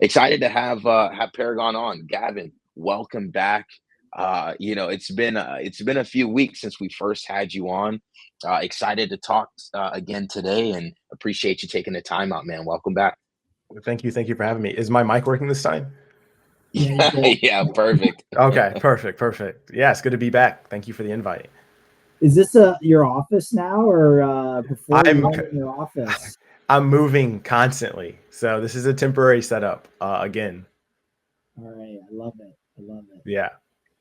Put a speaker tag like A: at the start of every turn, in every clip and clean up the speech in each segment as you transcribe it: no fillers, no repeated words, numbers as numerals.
A: Excited to have Paragon on. Gavin, welcome back. It's been a few weeks since we first had you on. Excited to talk again today, and appreciate you taking the time out, man. Welcome back.
B: Thank you. Thank you for having me. Is my mic working this time?
C: Yeah, you're
A: Yeah,
C: good.
A: yeah, perfect.
B: Okay, perfect, perfect. Yeah, it's good to be back. Thank you for the invite.
C: Is this your office now, or before you
B: I'm
C: weren't in your office?
B: I'm moving constantly, so this is a temporary setup. Again,
C: All right, I love it. I love it.
B: yeah.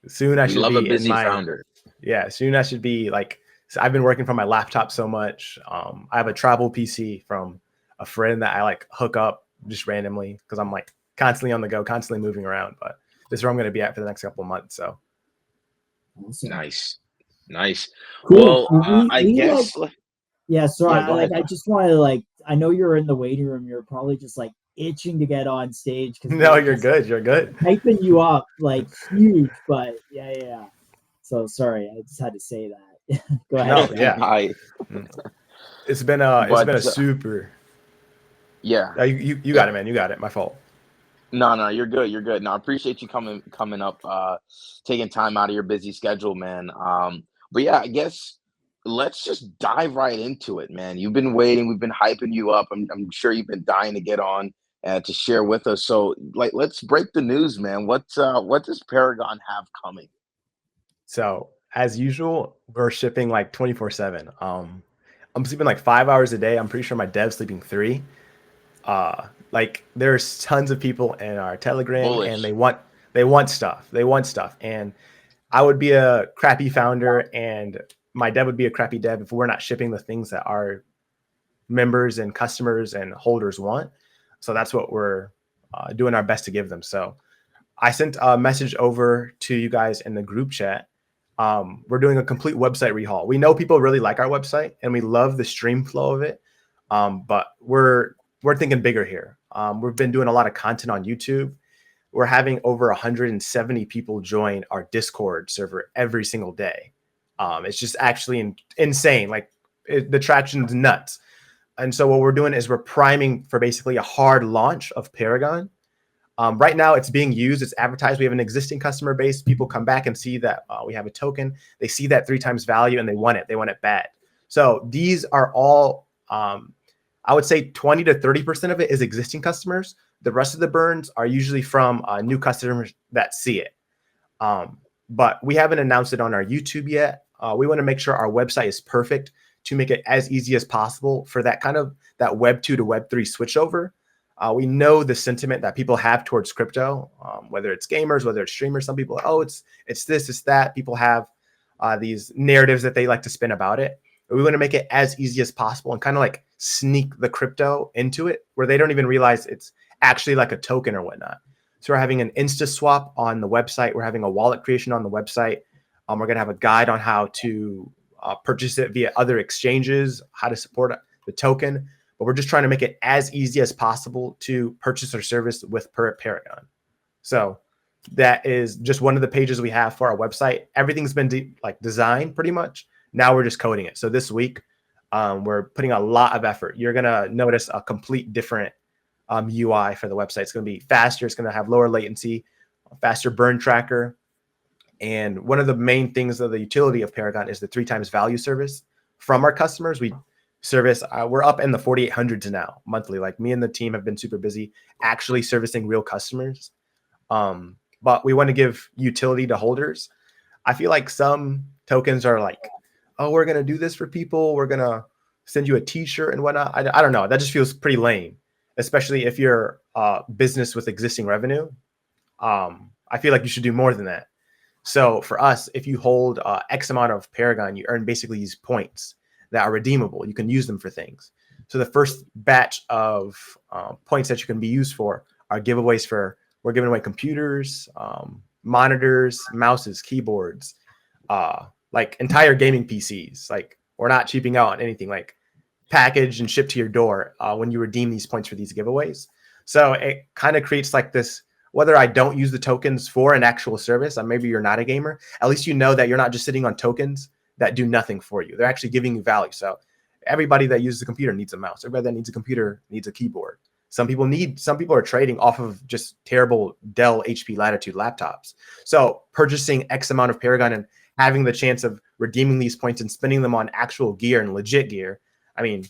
B: Soon I
A: We
B: should
A: love a
B: be in
A: busy
B: my
A: founder.
B: yeah. Soon I should be like. So I've been working from my laptop so much. I have a travel PC from a friend that I like hook up just randomly because I'm like constantly on the go, constantly moving around. But this is where I'm going to be at for the next couple of months. So
C: Awesome.
A: Nice, nice.
C: Cool.
A: Well, I
C: We like,
A: guess.
C: yeah. Sorry,
A: Yeah, go ahead,
C: I
A: bro.
C: just want to like. I know you're in the waiting room. You're probably just like itching to get on stage because
B: no,
C: we're
B: you're
C: just
B: good. You're good.
C: hyping you up like huge. But yeah, yeah, yeah. So sorry, I just had to say that. Go ahead,
B: No,
C: Gavin.
B: yeah.
A: I,
B: Mm. It's been a
A: but
B: super.
A: yeah.
B: You got it, man. You got it. My fault.
A: No, no, you're good. You're good. No, I appreciate you coming up, taking time out of your busy schedule, man. But yeah, I guess let's just dive right into it, man. You've been waiting. We've been hyping you up. I'm sure you've been dying to get on to share with us. So, like, let's break the news, man. What does Paragon have coming?
B: So as usual, we're shipping like 24/7. I'm sleeping like 5 hours a day. I'm pretty sure my dev's sleeping three. Like there's tons of people in our Telegram, and
A: Bullish.
B: they want stuff. They want stuff, and I would be a crappy founder, and my dev would be a crappy dev if we're not shipping the things that our members and customers and holders want. So that's what we're doing our best to give them. So I sent a message over to you guys in the group chat. We're doing a complete website rehaul. We know people really like our website and we love the stream flow of it, but we're thinking bigger here. We've been doing a lot of content on YouTube. We're having over 170 people join our Discord server every single day. It's just actually insane. Like the traction's nuts. And so what we're doing is we're priming for basically a hard launch of Paragon. Right now, it's being used. It's advertised. We have an existing customer base. People come back and see that we have a token. They see that 3 times value and they want it. They want it bad. So these are all, I would say 20 to 30% of it is existing customers. The rest of the burns are usually from new customers that see it. But we haven't announced it on our YouTube yet. We want to make sure our website is perfect to make it as easy as possible for that kind of that Web 2 to Web 3 switchover. We know the sentiment that people have towards crypto, whether it's gamers, whether it's streamers. Some people, oh, it's this, it's that. People have these narratives that they like to spin about it. But we want to make it as easy as possible and kind of like sneak the crypto into it, where they don't even realize it's actually like a token or whatnot. So we're having an Insta swap on the website. We're having a wallet creation on the website. We're going to have a guide on how to purchase it via other exchanges, how to support the token. But we're just trying to make it as easy as possible to purchase our service with Paragon. So that is just one of the pages we have for our website. Everything's been designed pretty much. Now we're just coding it. So this week, we're putting a lot of effort. You're going to notice a complete different UI for the website. It's going to be faster. It's going to have lower latency, faster burn tracker. And one of the main things of the utility of Paragon is the 3 times value service from our customers. We service, we're up in the 4,800s now monthly. Like me and the team have been super busy actually servicing real customers. But we want to give utility to holders. I feel like some tokens are like, oh, we're going to do this for people. We're going to send you a t-shirt and whatnot. I don't know. That just feels pretty lame, especially if you're a business with existing revenue. I feel like you should do more than that. So for us, if you hold X amount of Paragon, you earn basically these points that are redeemable. You can use them for things. So the first batch of points that you can be used for are giveaways for, we're giving away computers, monitors, mouses, keyboards, like entire gaming PCs. Like we're not cheaping out on anything, like packaged and shipped to your door when you redeem these points for these giveaways. So it kind of creates like this, whether I don't use the tokens for an actual service, and maybe you're not a gamer, at least you know that you're not just sitting on tokens that do nothing for you. They're actually giving you value. So everybody that uses a computer needs a mouse. Everybody that needs a computer needs a keyboard. Some people are trading off of just terrible Dell HP Latitude laptops. So purchasing X amount of Paragon and having the chance of redeeming these points and spending them on actual gear and legit gear. I mean,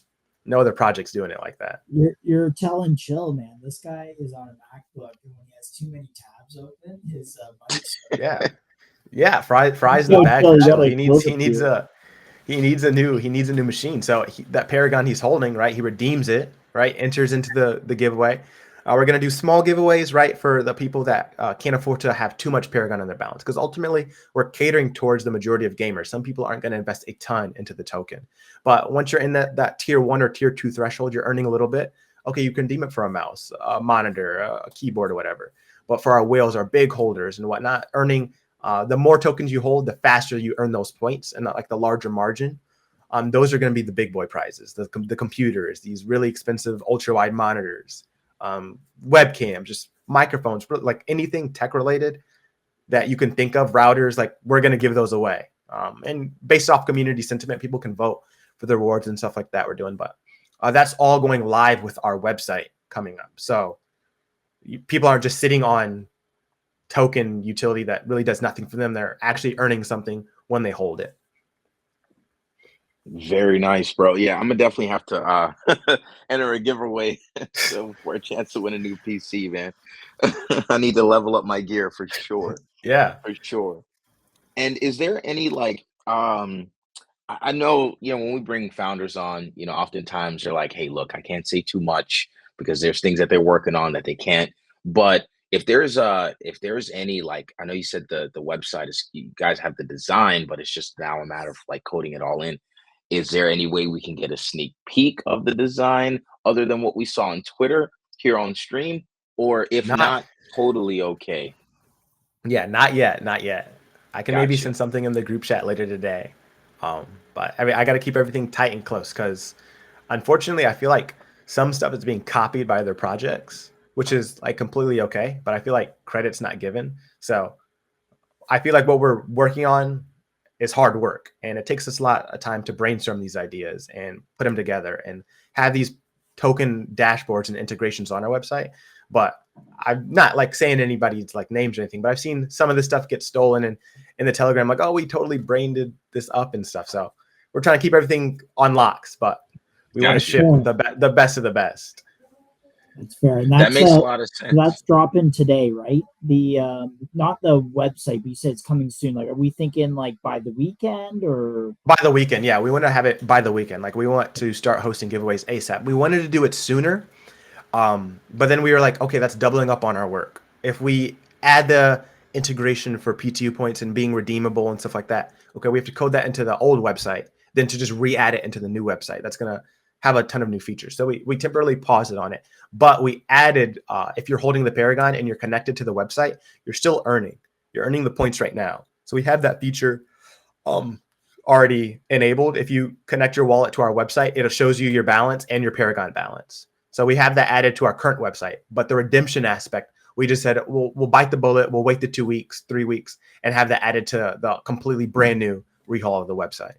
B: no other project's doing it like that.
C: You're telling chill, man. This guy is on a MacBook, and when he has too many tabs open, his mic's
B: Yeah. Yeah, Fry's the
C: so
B: bag
C: chill.
B: for
C: You got
B: chill.
C: like
B: He needs a new machine. So that Paragon he's holding, right? He redeems it, right? Enters into the giveaway. We're gonna do small giveaways, right, for the people that can't afford to have too much Paragon on their balance, because ultimately we're catering towards the majority of gamers. Some people aren't going to invest a ton into the token, but once you're in that tier 1 or tier 2 threshold, you're earning a little bit. Okay, you can redeem it for a mouse, a monitor, a keyboard, or whatever. But for our whales, our big holders and whatnot, earning the more tokens you hold, the faster you earn those points, and like the larger margin. Those are going to be the big boy prizes, the computers, these really expensive ultra wide monitors, webcams, just microphones, like anything tech related that you can think of, routers, like we're going to give those away. And based off community sentiment, people can vote for the rewards and stuff like that we're doing. But that's all going live with our website coming up. So people aren't just sitting on token utility that really does nothing for them. They're actually earning something when they hold it.
A: Very nice, bro. Yeah, I'm gonna definitely have to enter a giveaway so for a chance to win a new PC, man. I need to level up my gear for sure,
B: Yeah.
A: for sure. And is there any like I know, when we bring founders on, oftentimes they're like, hey, look, I can't say too much because there's things that they're working on that they can't. But if there's any like, I know you said the website is, you guys have the design, but it's just now a matter of like coding it all in. Is there any way we can get a sneak peek of the design other than what we saw on Twitter here on stream? Or if
B: Not
A: not, totally okay.
B: Yeah, not yet, not yet. I can maybe
A: Gotcha.
B: send something in the group chat later today. But I mean, I got to keep everything tight and close because, unfortunately, I feel like some stuff is being copied by other projects, which is like completely okay. But I feel like credit's not given. So I feel like what we're working on is hard work, and it takes us a lot of time to brainstorm these ideas and put them together and have these token dashboards and integrations on our website. But I'm not like saying anybody's like names or anything, but I've seen some of this stuff get stolen and in the Telegram, like, oh, we totally brained this up and stuff. So we're trying to keep everything on locks, but we want to
A: Got you.
B: ship
C: fair.
B: the best of the best.
C: That's fair, and
A: That makes a lot of sense.
C: that's dropping today, right? The not the website, but you said it's coming soon. Like, are we thinking like by the weekend or?
B: By the weekend, yeah, we want to have it by the weekend. Like we want to start hosting giveaways ASAP. We wanted to do it sooner, but then we were like, okay, that's doubling up on our work. If we add the integration for PTU points and being redeemable and stuff like that, okay, we have to code that into the old website, then to just re-add it into the new website. That's gonna have a ton of new features. So we temporarily paused it on it, but we added if you're holding the Paragon and you're connected to the website, you're still earning. You're earning the points right now. So we have that feature already enabled. If you connect your wallet to our website, it shows you your balance and your Paragon balance. So we have that added to our current website. But the redemption aspect, we just said we'll bite the bullet. We'll wait the 2 weeks, 3 weeks, and have that added to the completely brand new rehaul of the website.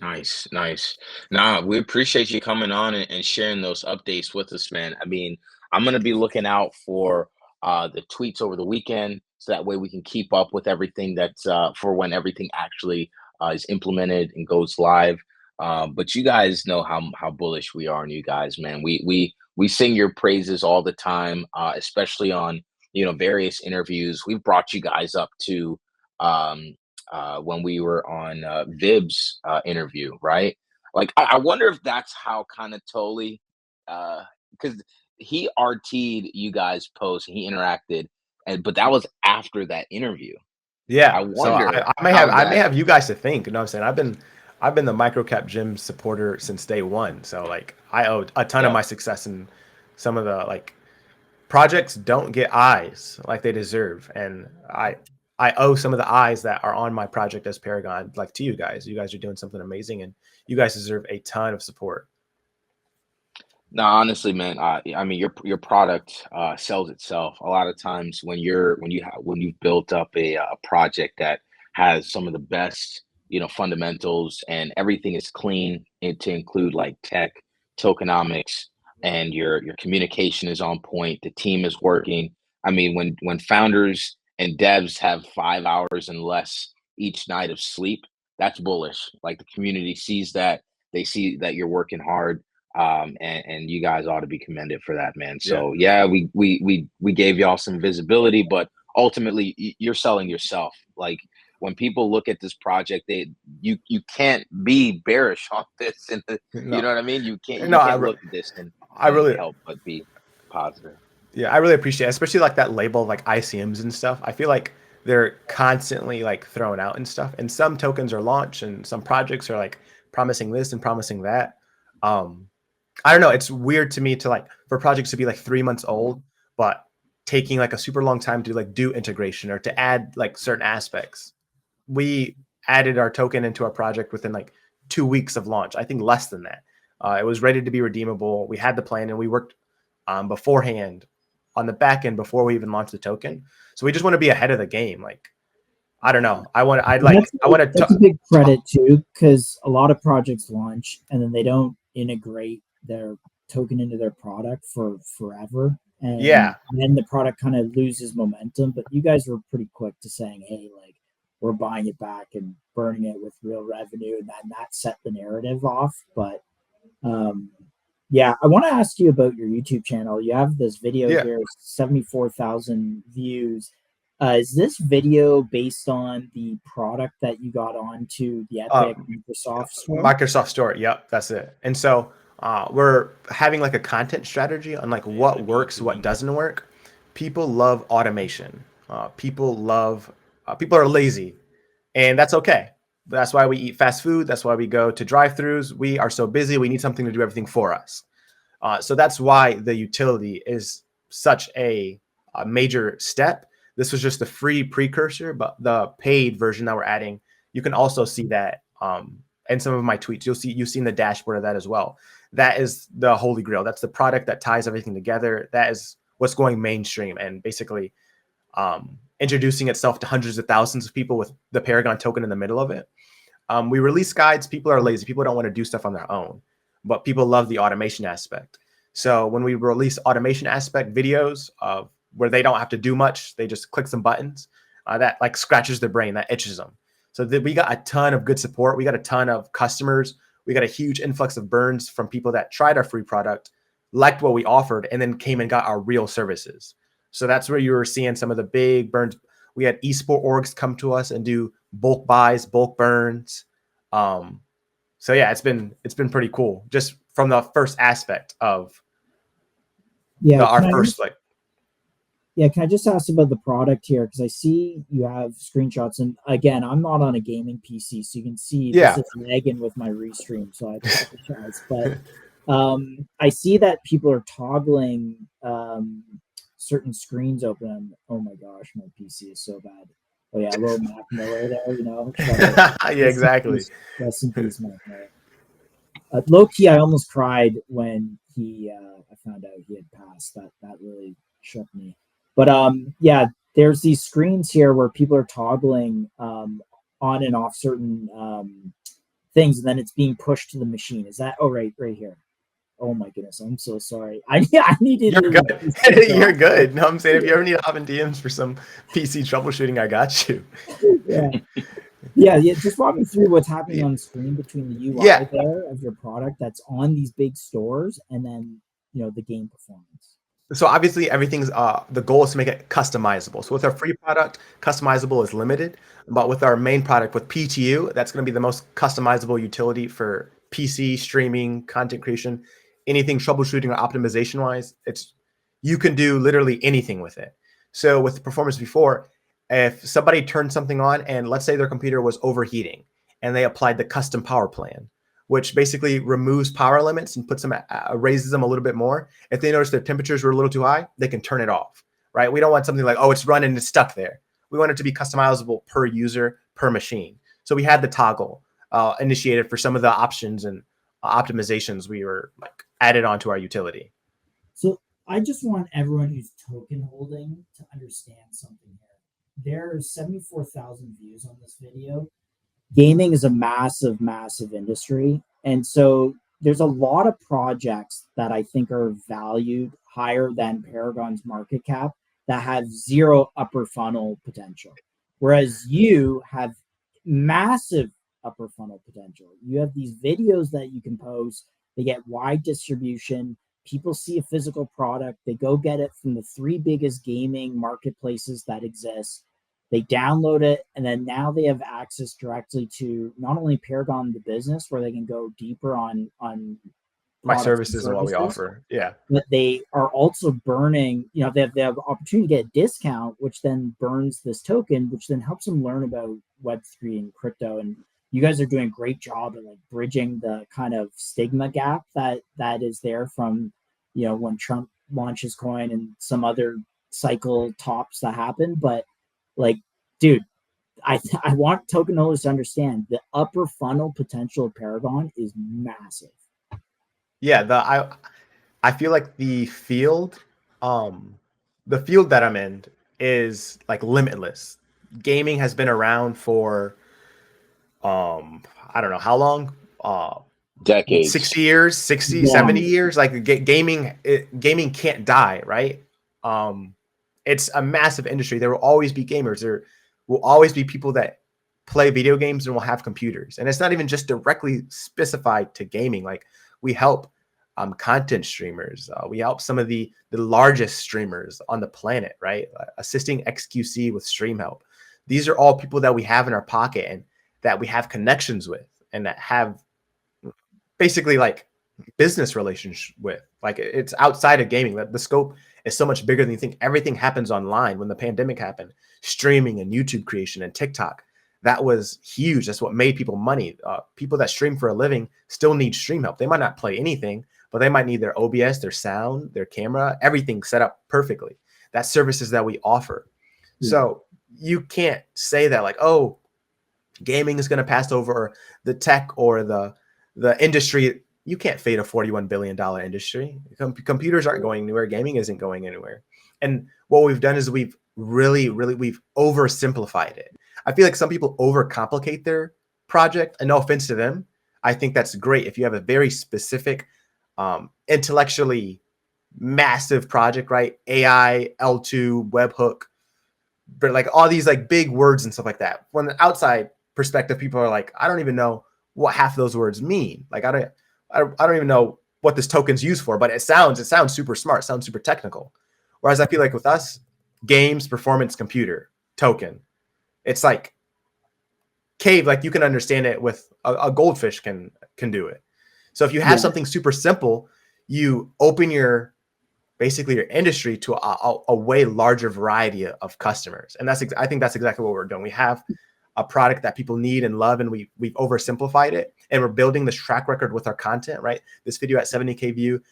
A: Nice, nice. Nah, we appreciate you coming on and sharing those updates with us, man. I mean, I'm gonna be looking out for the tweets over the weekend, so that way we can keep up with everything that's for when everything actually is implemented and goes live. But you guys know how bullish we are on you guys, man. We sing your praises all the time, especially on various interviews. We've brought you guys up to. Um, when we were on Vib's interview, right? Like, I wonder if that's how kind of Totally, because he RT'd you guys post, he interacted, and but that was after that interview. I
B: Yeah. So
A: wonder
B: I may have you guys to thank. You know what I'm saying? I've been the microcap gym supporter since day one. So like I owe a ton of
A: yeah.
B: my success and some of the like projects don't get eyes like they deserve. And I owe some of the eyes that are on my project as Paragon, like to you guys. You guys are doing something amazing and you guys deserve a ton of support.
A: No, honestly, man, I mean, your product sells itself. A lot of times when you've built up a project that has some of the best, fundamentals, and everything is clean, and to include like tokenomics and your communication is on point, the team is working. I mean, when founders and devs have 5 hours and less each night of sleep, that's bullish. Like the community sees that, they see that you're working hard, and you guys ought to be commended for that, man.
B: Yeah.
A: So yeah, we gave y'all some visibility, but ultimately you're selling yourself. Like when people look at this project, you can't be bearish on this, and you
B: No,
A: know what I mean. You can't
B: no,
A: look at this
B: I
A: and
B: really,
A: help but be positive.
B: yeah, I really appreciate it, especially like that label, like ICMs and stuff. I feel like they're constantly like thrown out and stuff, and some tokens are launched, and some projects are like promising this and promising that. Um, I don't know. It's weird to me to like for projects to be like 3 months old, but taking like a super long time to like do integration or to add like certain aspects. We added our token into our project within like 2 weeks of launch. I think less than that. It was ready to be redeemable. We had the plan and we worked beforehand on the back end before we even launched the token. So we just want to be ahead of the game. Like, I don't know. I want
C: That's a
B: to
C: big credit too, because a lot of projects launch and then they don't integrate their token into their product for forever, and
B: yeah.
C: then the product kind of loses momentum. But you guys were pretty quick to saying, "Hey, like we're buying it back and burning it with real revenue," and that set the narrative off. But um, yeah, I want to ask you about your YouTube channel. You have this video
B: Yeah.
C: here, 74,000 views. Is this video based on the product that you got onto the Epic Microsoft store?
B: Microsoft Store. Yep, that's it. And so we're having like a content strategy on like what works, what doesn't work. People love automation. People are lazy, and that's okay. That's why we eat fast food. That's why we go to drive-throughs. We are so busy. We need something to do everything for us. So that's why the utility is such a major step. This was just a free precursor, but the paid version that we're adding, you can also see that in some of my tweets. You've seen the dashboard of that as well. That is the holy grail. That's the product that ties everything together. That is what's going mainstream and basically introducing itself to hundreds of thousands of people with the Paragon token in the middle of it. We release guides. People are lazy. People don't want to do stuff on their own, but people love the automation aspect. So when we release automation aspect videos where they don't have to do much, they just click some buttons, that like scratches their brain, that itches them. So we got a ton of good support. We got a ton of customers. We got a huge influx of burns from people that tried our free product, liked what we offered, and then came and got our real services. So that's where you were seeing some of the big burns. We had esport orgs come to us and do bulk buys, bulk burns. So yeah, it's been pretty cool just from the first aspect of our first like.
C: Yeah, can I just ask about the product here? Because I see you have screenshots, and again, I'm not on a gaming PC, so you can see this is lagging with my restream, so I apologize. But I see that people are toggling certain screens open. Oh my gosh, my PC is so bad. Oh yeah, a little Mac Miller there, you know.
B: Yeah, exactly.
C: Rest in peace, Mac Miller. Low key, I almost cried when I found out he had passed. That really shook me. But yeah, there's these screens here where people are toggling on and off certain things, and then it's being pushed to the machine. Is that right here? Oh my goodness, I'm so sorry. I needed.
B: You're good. You're good. No, I'm saying if you ever need to hop in DMs for some PC troubleshooting, I got you.
C: Yeah. Just walk me through what's happening on the screen between the UI there of your product that's on these big stores, and then the game performance.
B: So obviously everything's the goal is to make it customizable. So with our free product, customizable is limited, but with our main product with PTU, that's going to be the most customizable utility for PC streaming, content creation, anything troubleshooting or optimization wise. You can do literally anything with it. So with performance before, if somebody turned something on and let's say their computer was overheating and they applied the custom power plan, which basically removes power limits and puts them raises them a little bit more. If they notice their temperatures were a little too high, they can turn it off, right? We don't want something like, oh, it's running and it's stuck there. We want it to be customizable per user, per machine. So we had the toggle initiated for some of the options and optimizations we were like added onto our utility.
C: So I just want everyone who's token holding to understand something here. There's 74,000 views on this video. Gaming is a massive, massive industry. And so there's a lot of projects that I think are valued higher than Paragon's market cap that have zero upper funnel potential. Whereas you have massive upper funnel potential. You have these videos that you can post, they get wide distribution. People see a physical product, they go get it from the three biggest gaming marketplaces that exist. They download it, and then now they have access directly to not only Paragon the business, where they can go deeper on
B: My
C: products
B: services and what we offer. Yeah.
C: but they are also burning, they have opportunity to get a discount, which then burns this token, which then helps them learn about Web3 and crypto. And you guys are doing a great job at like bridging the kind of stigma gap that is there from, when Trump launches coin and some other cycle tops that happen. But like, dude, I want token holders to understand the upper funnel potential of Paragon is massive.
B: Yeah, I feel like the field that I'm in is like limitless. Gaming has been around for I don't know how long,
A: Decades.
B: 60 years, 60, 70 years. Like gaming can't die, right? It's a massive industry. There will always be gamers. There will always be people that play video games and will have computers. And it's not even just directly specified to gaming. Like we help content streamers. We help some of the largest streamers on the planet, right? Assisting XQC with stream help. These are all people that we have in our pocket and that we have connections with and that have basically like business relations with. Like it's outside of gaming. The scope is so much bigger than you think. Everything happens online. When the pandemic happened, streaming and YouTube creation and TikTok, that was huge. That's what made people money. People that stream for a living still need stream help. They might not play anything, but they might need their OBS, their sound, their camera, everything set up perfectly. That's services that we offer. Yeah. So you can't say that like, oh, gaming is going to pass over the tech or the industry. You can't fade a $41 billion industry. Computers aren't going anywhere. Gaming isn't going anywhere. And what we've done is we've we've oversimplified it. I feel like some people overcomplicate their project, and no offense to them. I think that's great. If you have a very specific, intellectually massive project, right? AI, L2, webhook, but like all these like big words and stuff like that. From the outside perspective, people are like, I don't even know what half of those words mean. Like I don't even know what this token's used for, but it sounds super smart, sounds super technical. Whereas I feel like with us, games, performance, computer, token, it's like cave, like you can understand it with a goldfish can do it. So if you have something super simple, you open your basically your industry to a way larger variety of customers. And I think that's exactly what we're doing. We have a product that people need and love, and we've oversimplified it, and we're building this track record with our content, right? This video at 70K view,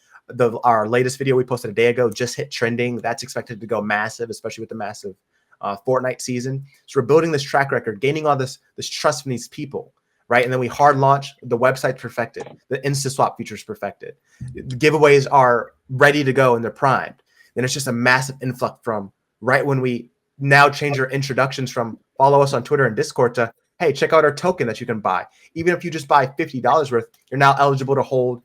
B: our latest video we posted a day ago just hit trending. That's expected to go massive, especially with the massive Fortnite season. So we're building this track record, gaining all this trust from these people, right? And then we hard launch, the website's perfected, the InstaSwap features perfected, the giveaways are ready to go and they're primed. Then it's just a massive influx from right when we now change our introductions from follow us on Twitter and Discord to, hey, check out our token that you can buy. Even if you just buy $50 worth, you're now eligible to hold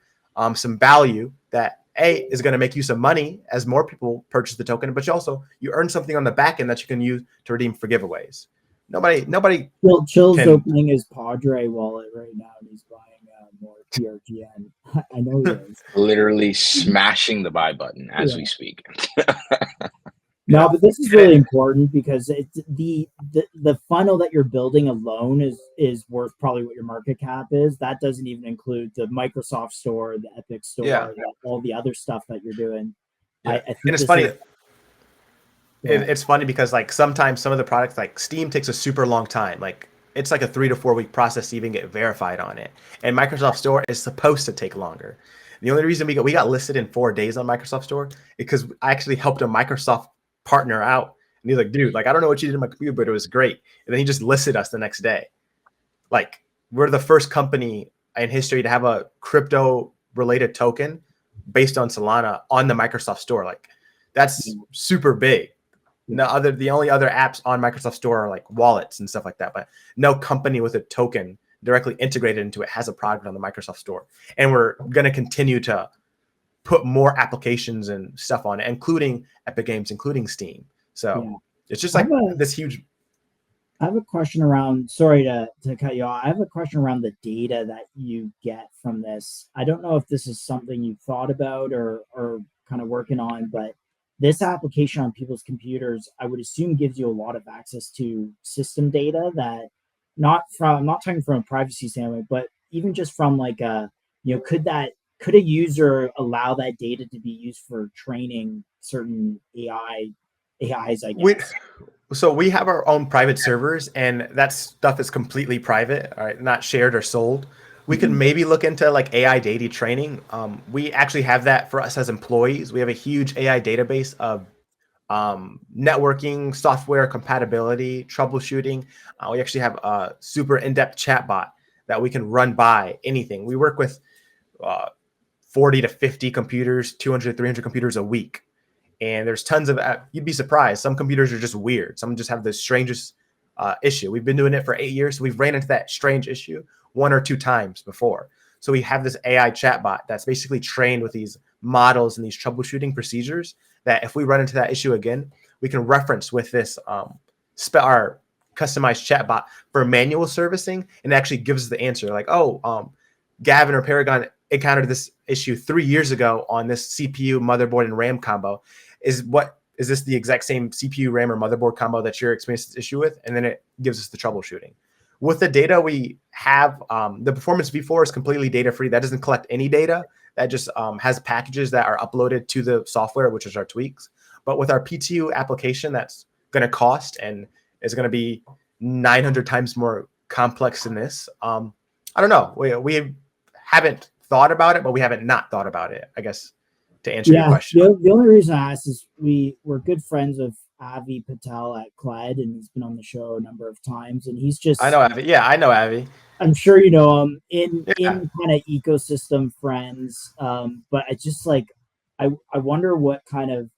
B: some value that is going to make you some money as more people purchase the token, but you earn something on the back end that you can use to redeem for giveaways. Nobody.
C: Well, Chill's opening his Padre wallet right now, and he's buying more PRGN. I know he is.
A: Literally smashing the buy button as we speak.
C: No, but this is really important because it's the funnel that you're building alone is worth probably what your market cap is. That doesn't even include the Microsoft Store, the Epic Store, all the other stuff that you're doing.
B: Yeah. I think and it's funny. It's funny because like sometimes some of the products like Steam takes a super long time. Like it's like a 3 to 4 week process to even get verified on it. And Microsoft Store is supposed to take longer. The only reason we got listed in 4 days on Microsoft Store is because I actually helped a Microsoft partner out. And he's like, dude, like, I don't know what you did in my computer, but it was great. And then he just listed us the next day. Like we're the first company in history to have a crypto related token based on Solana on the Microsoft Store. Like that's super big. The only other apps on Microsoft Store are like wallets and stuff like that, but no company with a token directly integrated into it has a product on the Microsoft Store. And we're going to continue to put more applications and stuff on it, including Epic Games, including Steam. So it's just like this huge.
C: I have a question around, sorry to cut you off. I have a question around the data that you get from this. I don't know if this is something you've thought about or kind of working on, but this application on people's computers, I would assume gives you a lot of access to system data that I'm not talking from a privacy standpoint, but even just from like could a user allow that data to be used for training certain AIs, I guess?
B: So we have our own private servers, and that stuff is completely private, all right, not shared or sold. We could maybe look into like AI data training. We actually have that for us as employees. We have a huge AI database of networking, software compatibility, troubleshooting. We actually have a super in-depth chatbot that we can run by anything. We work with 40 to 50 computers, 200, 300 computers a week. And there's tons of, you'd be surprised. Some computers are just weird. Some just have the strangest issue. We've been doing it for 8 years. So we've ran into that strange issue 1 or 2 times before. So we have this AI chatbot that's basically trained with these models and these troubleshooting procedures that if we run into that issue again, we can reference with this our customized chatbot for manual servicing, and it actually gives us the answer like, Gavin or Paragon encountered this issue 3 years ago on this CPU, motherboard, and RAM combo. Is this the exact same CPU, RAM, or motherboard combo that you're experiencing this issue with? And then it gives us the troubleshooting. With the data we have, the Performance V4 is completely data free. That doesn't collect any data. That just has packages that are uploaded to the software, which is our tweaks. But with our PTU application, that's going to cost and is going to be 900 times more complex than this. I don't know. We haven't thought about it, but we haven't not thought about it, I guess, to answer your question.
C: The only reason I asked is we're good friends of Avi Patel at CLED, and he's been on the show a number of times, and he's just...
B: I know Avi. Yeah, I know Avi.
C: I'm sure you know him in kind of ecosystem friends. But I just I wonder what kind of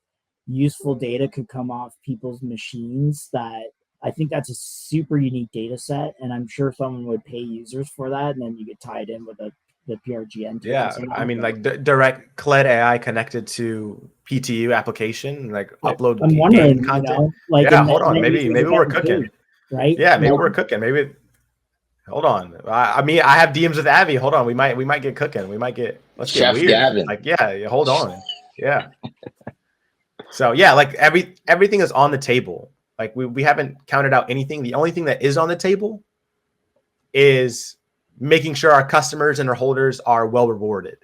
C: useful data could come off people's machines. That I think that's a super unique data set, and I'm sure someone would pay users for that, and then you get tied in with the PRGN.
B: Yeah, I mean, like direct CLED AI connected to PTU application, like upload
C: I'm wondering,
B: content.
C: hold
B: on, maybe we're cooking,
C: paid, right?
B: Yeah, maybe we're cooking. Maybe hold on. I mean, I have DMs with Avi. Hold on, we might get cooking. We might get
A: Chef
B: get weird.
A: Gavin.
B: Like, hold on, So like everything is on the table. Like we haven't counted out anything. The only thing that is on the table is making sure our customers and our holders are well rewarded.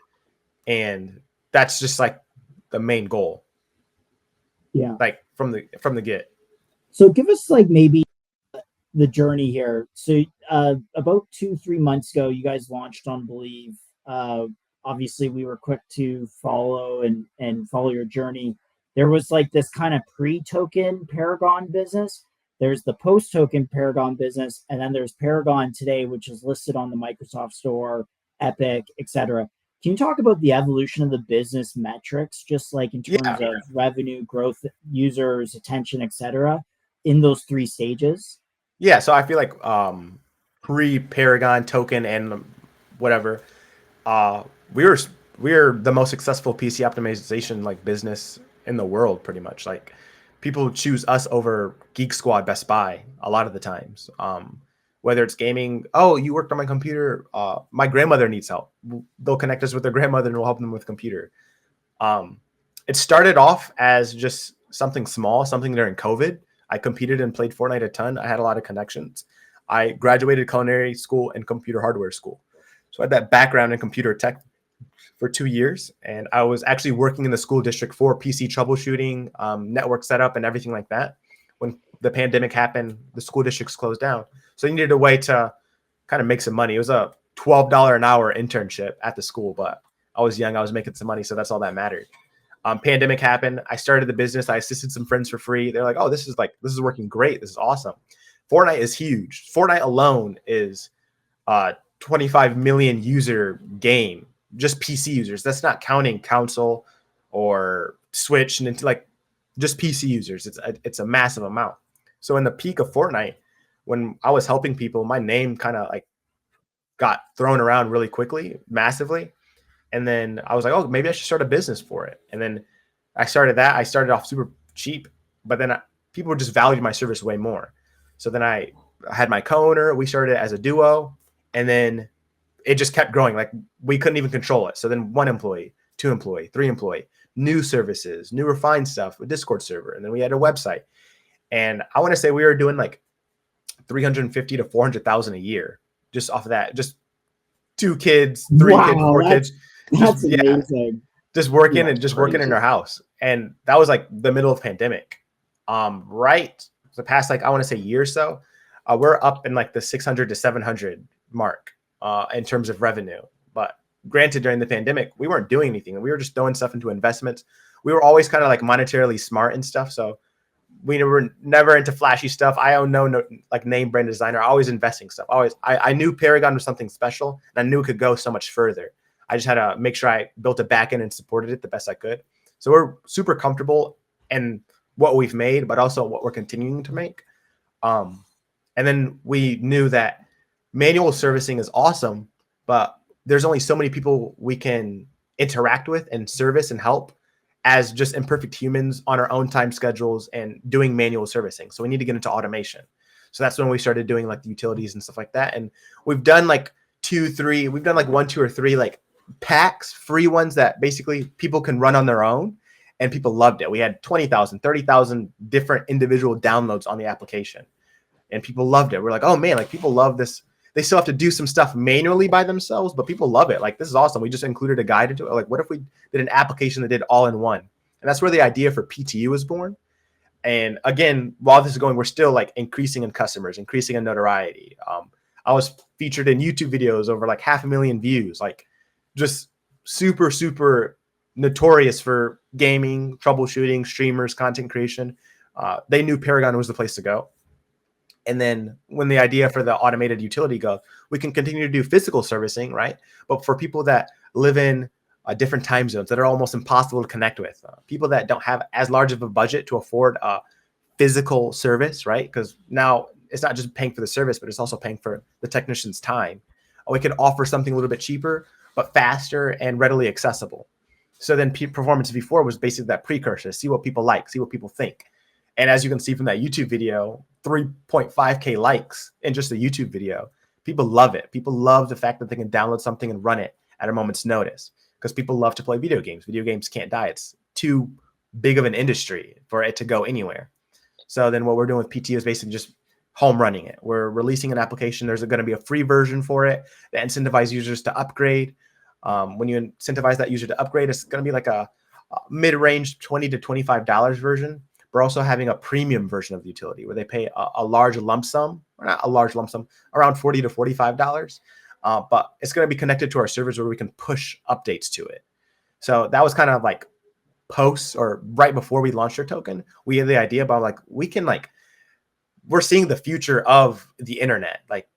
B: And that's just like the main goal.
C: Yeah.
B: Like from the get.
C: So give us like maybe the journey here. So about 2-3 months ago, you guys launched on Believe. Obviously we were quick to follow and follow your journey. There was like this kind of pre-token Paragon business. There's the post-token Paragon business, and then there's Paragon today, which is listed on the Microsoft Store, Epic, etc. Can you talk about the evolution of the business metrics, just like in terms of revenue, growth, users, attention, etc., in those 3 stages?
B: Yeah, so I feel like pre-Paragon token and whatever, we're the most successful PC optimization like business in the world, pretty much. Like, people choose us over Geek Squad, Best Buy a lot of the times. Whether it's gaming, you worked on my computer. My grandmother needs help. They'll connect us with their grandmother and we'll help them with computer. It started off as just something small, something during COVID. I competed and played Fortnite a ton. I had a lot of connections. I graduated culinary school and computer hardware school. So I had that background in computer tech for 2 years, and I was actually working in the school district for PC troubleshooting, network setup, and everything like that. When the pandemic happened, the school districts closed down, so you needed a way to kind of make some money. It was a $12 an hour internship at the school, but I was young, I was making some money, so that's all that mattered. Pandemic happened. I started the business. I assisted some friends for free. They're like, this is working great. This is awesome. Fortnite is huge. Fortnite alone is 25 million user game. Just PC users. That's not counting console or Switch and like just PC users. It's a massive amount. So in the peak of Fortnite, when I was helping people, my name kind of like got thrown around really quickly, massively. And then I was like, oh, maybe I should start a business for it. And then I started that. I started off super cheap, but then people just valued my service way more. So then I had my co-owner. We started as a duo, and then it just kept growing. Like we couldn't even control it. So then 1 employee, 2 employee, 3 employee, new services, new refined stuff, a Discord server, and then we had a website. And I want to say we were doing like 350 to 400,000 a year just off of that. Just 2 kids, 3 kids, 4 kids.
C: That's amazing.
B: Just working in our house. And that was like the middle of pandemic. Right. The past, like, I want to say year or so, we're up in like the 600 to 700 mark in terms of revenue. But granted, during the pandemic, we weren't doing anything. We were just throwing stuff into investments. We were always kind of like monetarily smart and stuff. So we were never into flashy stuff. I own no like name brand designer. Always investing stuff. I knew Paragon was something special, and I knew it could go so much further. I just had to make sure I built a backend and supported it the best I could. So we're super comfortable in what we've made, but also what we're continuing to make. And then we knew that manual servicing is awesome, but there's only so many people we can interact with and service and help as just imperfect humans on our own time schedules and doing manual servicing. So we need to get into automation. So that's when we started doing like the utilities and stuff like that. And we've done like 1, 2, or 3 like packs, free ones that basically people can run on their own, and people loved it. We had 20,000, 30,000 different individual downloads on the application, and people loved it. We're like, oh man, like people love this. They still have to do some stuff manually by themselves, but people love it. Like, this is awesome. We just included a guide into it. Like, what if we did an application that did all in one? And that's where the idea for PTU was born. And again, while this is going, we're still like increasing in customers, increasing in notoriety. I was featured in YouTube videos over like 500,000 views, like just super, super notorious for gaming, troubleshooting, streamers, content creation. They knew Paragon was the place to go. And then when the idea for the automated utility goes, we can continue to do physical servicing, right? But for people that live in different time zones that are almost impossible to connect with, people that don't have as large of a budget to afford a physical service, right? Because now it's not just paying for the service, but it's also paying for the technician's time. We can offer something a little bit cheaper, but faster and readily accessible. So then Performance V4 was basically that precursor, see what people like, see what people think. And as you can see from that YouTube video, 3.5K likes in just a YouTube video. People love it. People love the fact that they can download something and run it at a moment's notice, because people love to play video games. Video games can't die. It's too big of an industry for it to go anywhere. So then what we're doing with PT is basically just home running it. We're releasing an application. There's going to be a free version for it that incentivizes users to upgrade. When you incentivize that user to upgrade, it's going to be like a mid-range $20 to $25 version. We're also having a premium version of the utility where they pay a large lump sum, or not a large lump sum, around $40 to $45. But it's going to be connected to our servers where we can push updates to it. So that was kind of like posts or right before we launched our token. We had the idea about like, we're seeing the future of the internet, like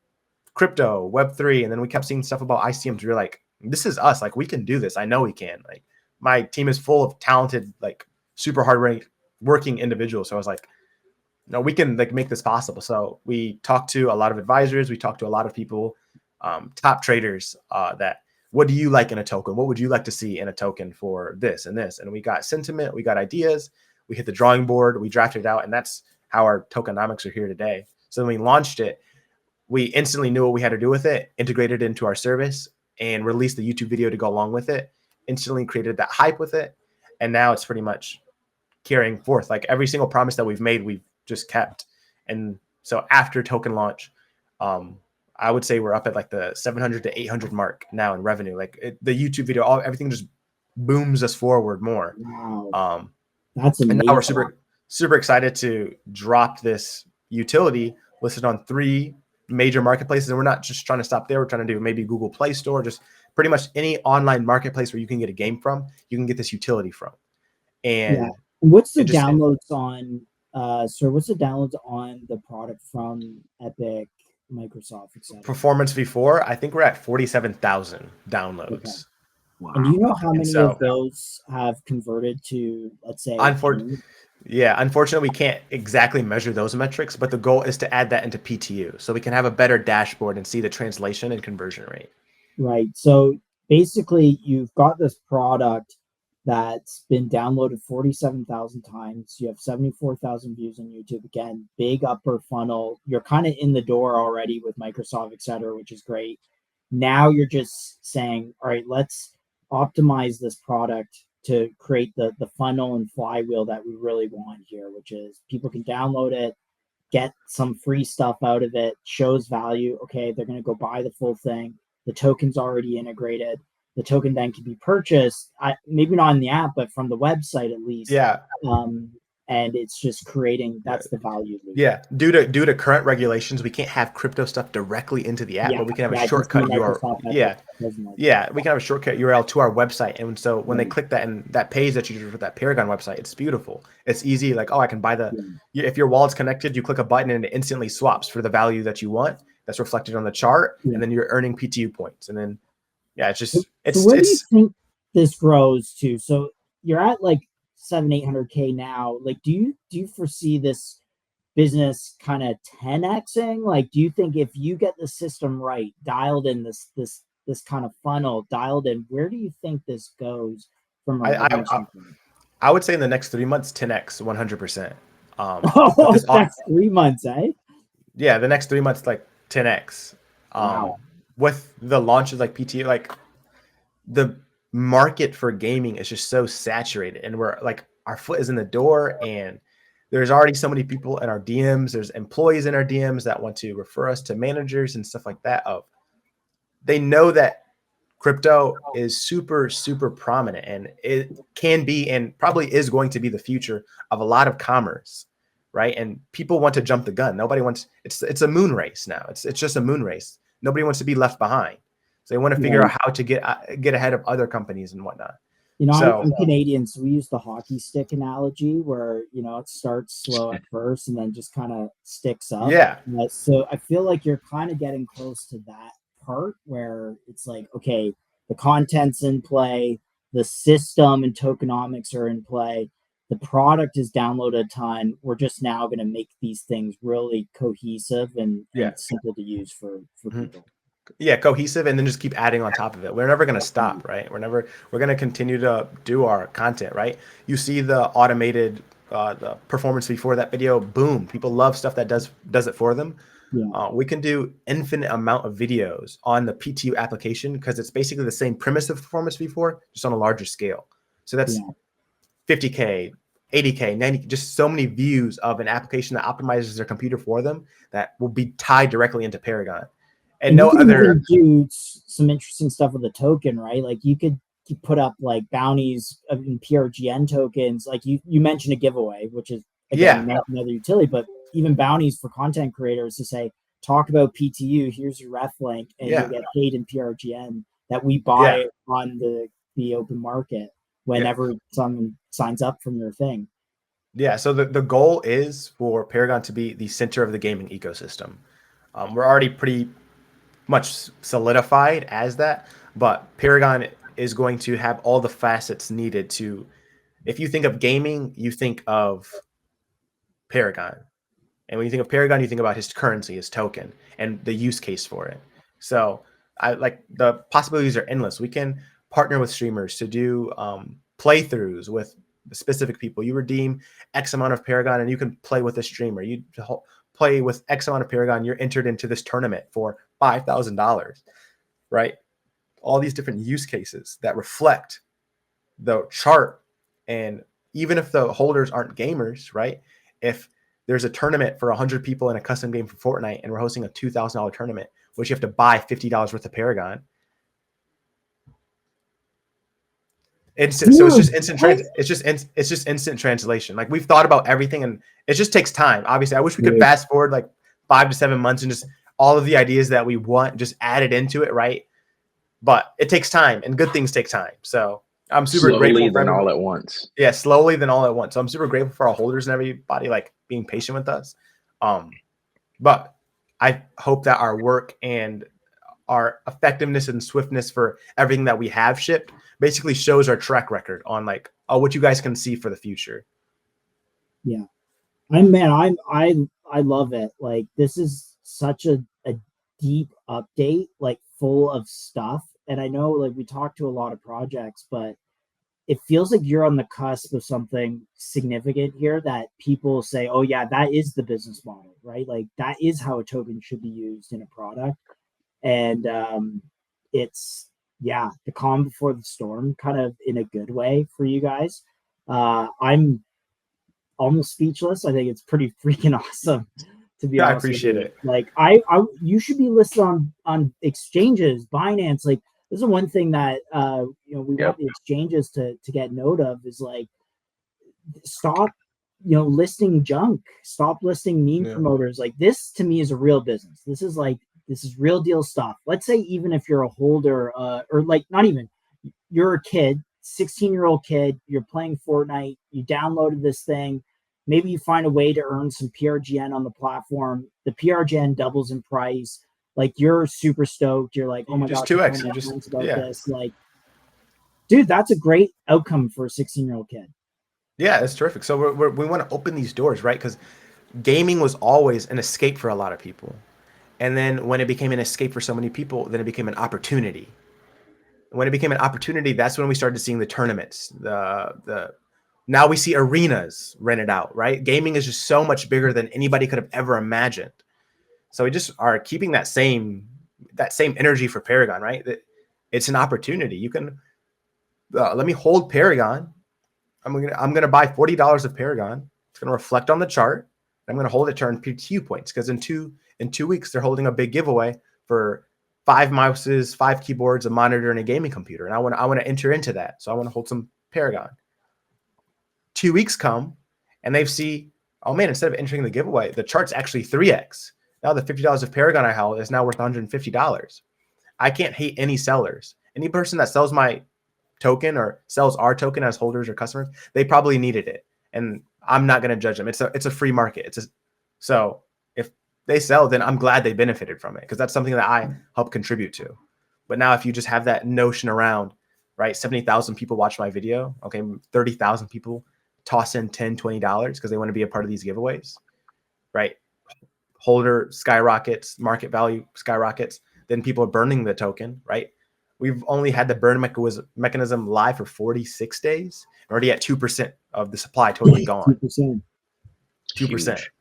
B: crypto, Web3. And then we kept seeing stuff about ICMs. We were like, this is us. Like, we can do this. I know we can. Like, my team is full of talented, like super hard working individuals. So I was like, no, we can like make this possible. So we talked to a lot of advisors. We talked to a lot of people, top traders, that what do you like in a token? What would you like to see in a token for this and this? And we got sentiment, we got ideas, we hit the drawing board, we drafted it out, and that's how our tokenomics are here today. So when we launched it, we instantly knew what we had to do with it, integrated it into our service, and released the YouTube video to go along with it, instantly created that hype with it. And now it's pretty much carrying forth. Like, every single promise that we've made, we've just kept. And so after token launch, I would say we're up at like the 700 to 800 mark now in revenue. Like, the YouTube video, everything just booms us forward more.
C: Wow. That's amazing.
B: And now we're super excited to drop this utility listed on 3 major marketplaces. And we're not just trying to stop there. We're trying to do maybe Google Play Store, just pretty much any online marketplace where you can get a game from, you can get this utility from. And
C: yeah. What's the downloads on what's the downloads on the product from Epic, Microsoft, etc.?
B: Performance V4, I think we're at 47,000 downloads.
C: Okay. Wow. And do you know how many of those have converted to, let's say,
B: Yeah, unfortunately, we can't exactly measure those metrics, but the goal is to add that into PTU so we can have a better dashboard and see the translation and conversion rate.
C: Right. So basically, you've got this product that's been downloaded 47,000 times. You have 74,000 views on YouTube. Again, big upper funnel. You're kind of in the door already with Microsoft, et cetera, which is great. Now you're just saying, all right, let's optimize this product to create the funnel and flywheel that we really want here, which is people can download it, get some free stuff out of it, shows value. Okay, they're going to go buy the full thing. The token's already integrated. The token then can be purchased, maybe not in the app, but from the website at least.
B: Yeah.
C: Um, and it's just creating, that's the value loop.
B: Yeah, due to current regulations, we can't have crypto stuff directly into the app,
C: Yeah,
B: but we can have a
C: yeah,
B: shortcut
C: Microsoft
B: URL.
C: has
B: Yeah,
C: doesn't like
B: yeah, we can have a shortcut URL to our website, and so when they
C: Right.
B: click that and that page that you did with that Paragon website, it's beautiful. It's easy, like, oh, I can buy the.
C: Yeah.
B: If your wallet's connected, you click a button and it instantly swaps for the value that you want. That's reflected on the chart,
C: Yeah.
B: and then you're earning PTU points, and then yeah, it's
C: So,
B: just it's
C: so where do you
B: it's
C: think this grows to? So you're at like 700-800K now. Like, do you foresee this business kind of 10xing? Like, do you think if you get the system right, dialed in, this kind of funnel dialed in, where do you think this goes from a
B: I
C: revenue
B: I,
C: standpoint?
B: I would say in the next 3 months, 10x, 100%. With
C: Oh,
B: this,
C: that's 3 months, eh?
B: yeah, the next 3 months, like 10x.
C: Wow.
B: With the launches like PT, like the market for gaming is just so saturated, and we're like our foot is in the door, and there's already so many people in our DMs. There's employees in our DMs that want to refer us to managers and stuff like that. Of they know that crypto is super super prominent, and it can be and probably is going to be the future of a lot of commerce, right? And people want to jump the gun. Nobody wants it's a moon race now. It's just a moon race. Nobody wants to be left behind. So they want to figure
C: Right.
B: out how to get ahead of other companies and whatnot.
C: You know,
B: So
C: I'm Canadian, so we use the hockey stick analogy where, it starts slow at first and then just kind of sticks up.
B: yeah,
C: So I feel like you're kind of getting close to that part where it's like, okay, the content's in play, the system and tokenomics are in play, the product is downloaded a ton. We're just now going to make these things really cohesive and
B: yeah.
C: simple to use for
B: Mhm.
C: people.
B: Yeah, cohesive, and then just keep adding on top of it. We're never going to stop, right? We're going to continue to do our content, right? You see the automated the performance before that video, boom, people love stuff that does it for them.
C: Yeah.
B: We can do infinite amount of videos on the PTU application because it's basically the same premise of performance before, just on a larger scale. So that's
C: Yeah.
B: 50K, 80K, 90, just so many views of an application that optimizes their computer for them that will be tied directly into Paragon. And no
C: you can
B: other.
C: even do some interesting stuff with the token, right? Like you could put up like bounties in PRGN tokens. Like you mentioned a giveaway, which is again another utility, but even bounties for content creators to say, talk about PTU, here's your ref link, and you'll get paid in PRGN that we buy on the open market whenever someone signs up from your thing.
B: Yeah, so the goal is for Paragon to be the center of the gaming ecosystem. We're already pretty much solidified as that, but Paragon is going to have all the facets needed to. If you think of gaming, you think of Paragon, and when you think of Paragon, you think about his currency, his token, and the use case for it. So, I like the possibilities are endless. We can partner with streamers to do playthroughs with specific people. You redeem X amount of Paragon, and you can play with a streamer. You play with X amount of Paragon, you're entered into this tournament for $5,000, right? All these different use cases that reflect the chart. And even if the holders aren't gamers, right? If there's a tournament for 100 people in a custom game for Fortnite and we're hosting a $2,000 tournament, which you have to buy $50 worth of Paragon. So it's just instant it's just instant translation. Like we've thought about everything and it just takes time. Obviously, I wish we could fast forward like 5 to 7 months and just all of the ideas that we want just added into it, right? But it takes time and good things take time. So I'm super grateful
A: for all at once.
B: Yeah, slowly then all at once. So I'm super grateful for our holders and everybody like being patient with us. But I hope that our work and our effectiveness and swiftness for everything that we have shipped basically shows our track record on like what you guys can see for the future.
C: Yeah. I love it. Like this is such a deep update, like full of stuff. And I know like we talked to a lot of projects, but it feels like you're on the cusp of something significant here that people say, oh yeah, that is the business model, right? Like that is how a token should be used in a product. And it's yeah, the calm before the storm, kind of in a good way for you guys. I'm almost speechless. I think it's pretty freaking awesome, to be
B: Yeah, I
C: honest with
B: appreciate
C: you.
B: it.
C: Like you should be listed on exchanges, Binance. Like this is one thing that we
A: Yep.
C: want the exchanges to get note of is like stop listing junk, stop listing meme
B: Yeah.
C: promoters. Like this to me is a real business. This is real deal stuff. Let's say even if you're a holder or like not even you're a kid, 16-year-old kid, you're playing Fortnite, you downloaded this thing, maybe you find a way to earn some PRGN on the platform. The PRGN doubles in price. Like you're super stoked. You're like, oh
B: You
C: my
B: just
C: gosh, I told
B: 2x.
C: my
B: You just
C: friends about
B: yeah.
C: this. Like, dude, that's a great outcome for a 16-year-old kid.
B: Yeah, it's terrific. So we want to open these doors, right? Because gaming was always an escape for a lot of people. And then when it became an escape for so many people, then it became an opportunity. When it became an opportunity, that's when we started seeing the tournaments. The now we see arenas rented out, right? Gaming is just so much bigger than anybody could have ever imagined. So we just are keeping that same energy for Paragon, right? It's an opportunity. You can let me hold Paragon. I'm gonna buy $40 of Paragon. It's gonna reflect on the chart. I'm gonna hold it to earn PTU points because in 2 weeks they're holding a big giveaway for 5 mouses, 5 keyboards, a monitor, and a gaming computer. And I want to enter into that. So I want to hold some Paragon. 2 weeks come and they see, oh man, instead of entering the giveaway, the chart's actually 3x. Now the $50 of Paragon I held is now worth $150. I can't hate any sellers. Any person that sells my token or sells our token as holders or customers, they probably needed it. And I'm not going to judge them. It's a free market. So if they sell, then I'm glad they benefited from it because that's something that I help contribute to. But now if you just have that notion around, right, 70,000 people watch my video, okay, 30,000 people toss in $10, $20 because they want to be a part of these giveaways, right? Holder skyrockets, market value skyrockets, then people are burning the token, right? We've only had the burn mechanism live for 46 days. Already at 2% of the supply totally gone.
C: 2%.
B: 2%.
A: Huge.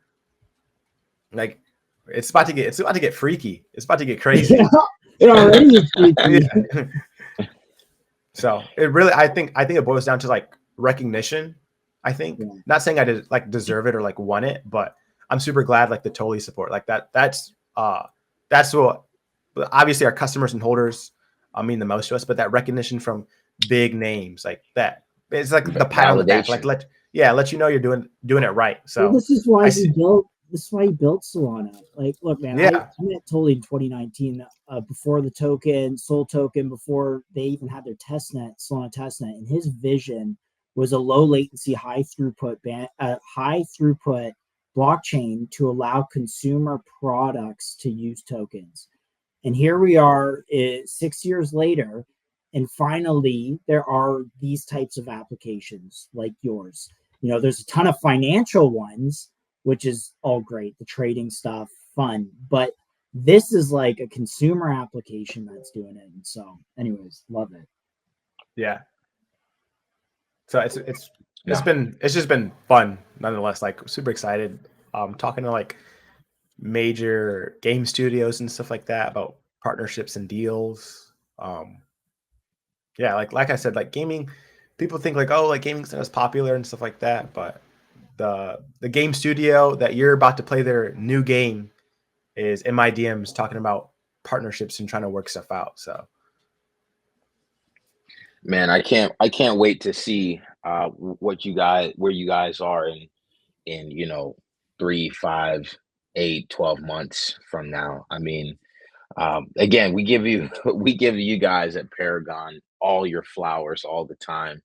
B: Like it's about to get freaky. It's about to get crazy.
C: Yeah, it already is freaky.
B: Yeah. So it really, I think it boils down to like recognition. I think not saying I did like deserve it or like won it, but I'm super glad like the Totally support like that. That's what obviously our customers and holders mean the most to us, but that recognition from big names like that, it's like the pat on the back, like let you know you're doing it right. So
C: well, this is why he built Solana. Like, look, man, I met Totally in 2019, before the token, Sol token, before they even had their testnet, Solana testnet, and his vision was a low latency, high throughput blockchain to allow consumer products to use tokens. And here we are 6 years later, and finally there are these types of applications like yours. There's a ton of financial ones, which is all great, the trading stuff, fun, but this is like a consumer application that's doing it. And so anyways, love it.
B: Yeah. So it's just been fun nonetheless, like super excited talking to like major game studios and stuff like that about partnerships and deals. Yeah, like I said, like gaming, people think like, oh, like gaming's not as popular and stuff like that, but the game studio that you're about to play their new game is in my DMs talking about partnerships and trying to work stuff out. So
A: Man, I can't wait to see where you guys are in 3, 5, 8, 12 months from now. I mean, again, we give you guys at Paragon all your flowers all the time.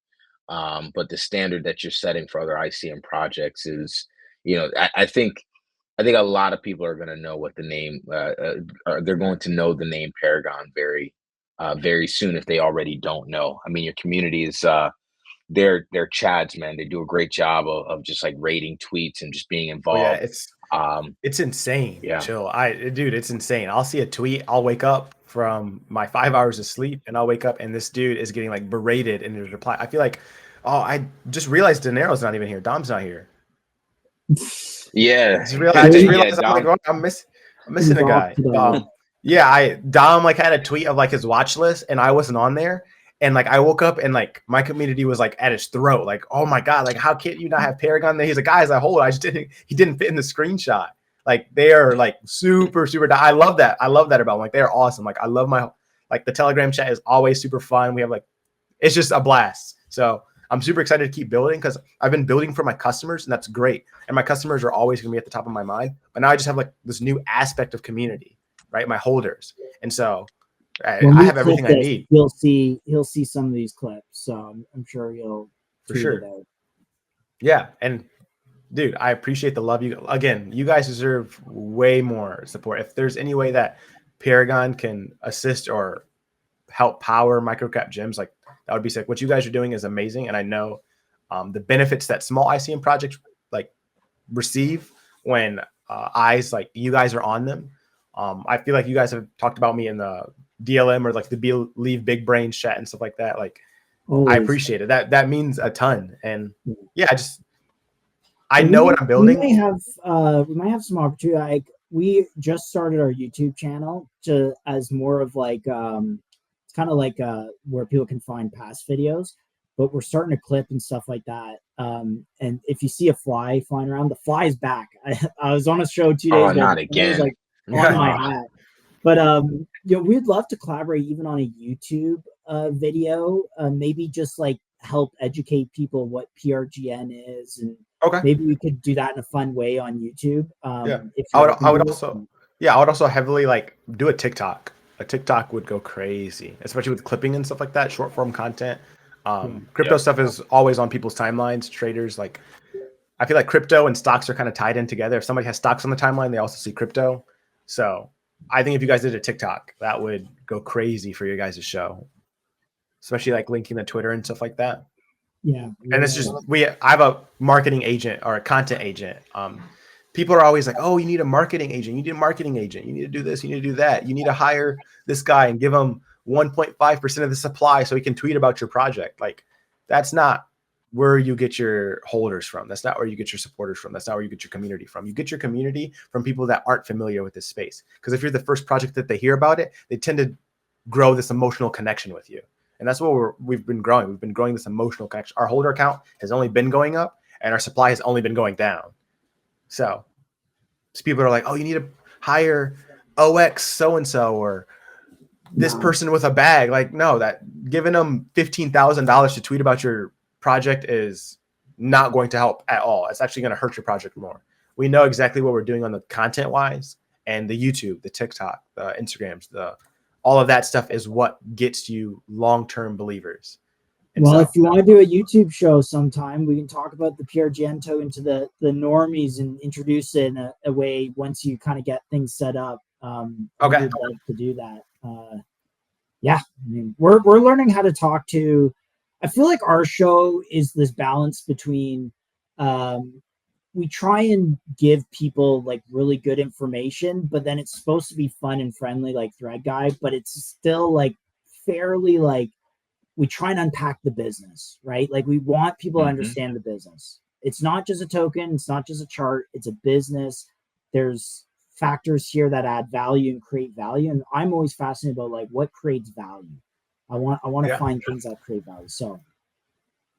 A: But the standard that you're setting for other ICM projects is, I think a lot of people are going to know what the name, they're going to know the name Paragon very soon if they already don't know. I mean, your community is they're chads, man. They do a great job of just like rating tweets and just being
B: Oh yeah,
A: involved. Um,
B: it's insane.
A: yeah.
B: Chill. Dude, it's insane. I'll see a tweet. I'll wake up from my 5 hours of sleep and I'll wake up and this dude is getting like berated in his reply. I feel like, oh, I just realized De Niro's not even here. Dom's not here.
A: Yeah.
B: I just
A: Yeah,
B: realized I'm like,
A: Dom.
B: oh, I'm missing a guy.
C: Today.
B: Yeah, Dom like had a tweet of like his watch list and I wasn't on there. And like I woke up and like my community was like at his throat, like, oh my God, like how can you not have Paragon there? He's like, guys, he didn't fit in the screenshot. Like they are like super, super. I love that. I love that about them. Like they're awesome. Like I love like the Telegram chat is always super fun. We have like, it's just a blast. So I'm super excited to keep building because I've been building for my customers and that's great. And my customers are always going to be at the top of my mind. But now I just have like this new aspect of community, right? My holders. And so I have everything I need.
C: He'll see some of these clips. So I'm sure he'll
B: for sure. Yeah. And dude, I appreciate the love. You guys deserve way more support. If there's any way that Paragon can assist or help power microcap gyms, like that would be sick. What you guys are doing is amazing. And I know the benefits that small ICM projects like receive when eyes like you guys are on them. I feel like you guys have talked about me in the DLM or like the Believe Big Brains chat and stuff like that. Like always. I appreciate it. That means a ton. And yeah, I know what I'm building.
C: We might have some opportunity. Like we just started our YouTube channel as more of like it's kind of like where people can find past videos, but we're starting to clip and stuff like that. And if you see a fly flying around, the fly's back. I was on a show 2 days ago.
A: Not again.
C: It was like on my hat. But we'd love to collaborate even on a YouTube video. Maybe just like help educate people what PRGN is, and maybe we could do that in a fun way on YouTube.
B: I would also heavily like do a TikTok. A TikTok would go crazy, especially with clipping and stuff like that, short form content. Crypto stuff is always on people's timelines. Traders, like I feel like crypto and stocks are kind of tied in together. If somebody has stocks on the timeline, they also see crypto. So I think if you guys did a TikTok, that would go crazy for your guys' show, especially like linking the Twitter and stuff like that.
C: Yeah.
B: And it's just I have a marketing agent or a content agent. People are always like, oh, you need a marketing agent. You need a marketing agent. You need to do this. You need to do that. You need to hire this guy and give him 1.5% of the supply so he can tweet about your project. Like that's not where you get your holders from. That's not where you get your supporters from. That's not where you get your community from. You get your community from people that aren't familiar with this space. Because if you're the first project that they hear about it, they tend to grow this emotional connection with you. And that's what we've been growing. We've been growing this emotional connection. Our holder count has only been going up and our supply has only been going down. So people are like, oh, you need to hire OX so-and-so or this person with a bag. Like, no, that giving them $15,000 to tweet about your project is not going to help at all. It's actually going to hurt your project more. We know exactly what we're doing on the content wise, and the YouTube, the TikTok, the Instagrams, all of that stuff is what gets you long-term believers. And
C: if you want to do a YouTube show sometime, we can talk about the PRGN token to the normies and introduce it in a way once you kind of get things set up.
B: Okay.
C: We'd love to do that. I mean, we're learning how to talk to. I feel like our show is this balance between we try and give people like really good information, but then it's supposed to be fun and friendly like Thread Guy, but it's still like fairly like we try and unpack the business, right? Like we want people to understand the business. It's not just a token, it's not just a chart, it's a business. There's factors here that add value and create value, and I'm always fascinated about like what creates value. I want to find things that create value. So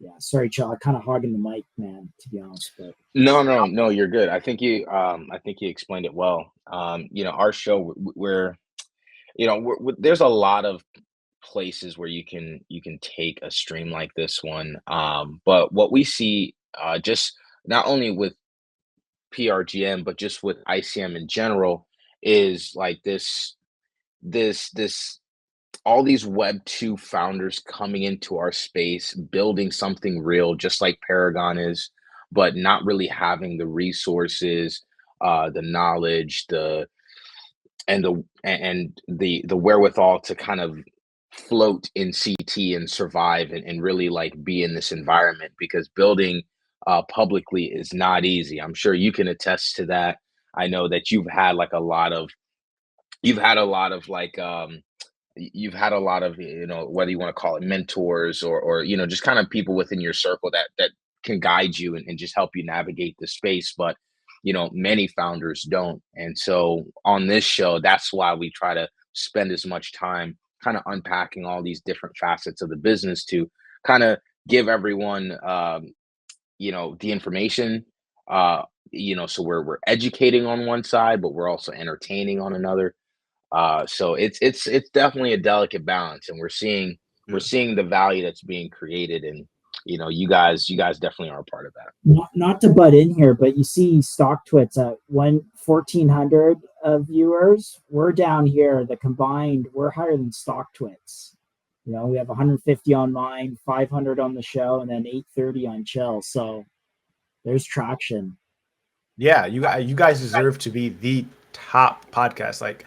C: yeah, sorry, Chill, I'm kind of hogging the mic, man, to be honest. But
A: No, you're good. I think you explained it well. Our show, there's a lot of places where you can take a stream like this one. But what we see, just not only with PRGM, but just with ICM in general, is like this all these Web2 founders coming into our space, building something real, just like Paragon is, but not really having the resources, the knowledge, the wherewithal to kind of float in CT and survive and really like be in this environment, because building publicly is not easy. I'm sure you can attest to that. I know that you've had a lot of like you've had a lot of, whether you want to call it mentors or just kind of people within your circle that can guide you and just help you navigate the space. But many founders don't. And so on this show, that's why we try to spend as much time kind of unpacking all these different facets of the business to kind of give everyone the information, so we're educating on one side, but we're also entertaining on another. So it's definitely a delicate balance, and we're
B: Mm.
A: seeing the value that's being created, and you guys definitely are a part of that.
C: Not to butt in here, but you see stock twits at 1,400 viewers. We're down here, the combined, we're higher than stock twits. We have 150 on mine, 500 on the show, and then 830 on chill. So there's traction.
B: Yeah, you guys deserve to be the top podcast. Like,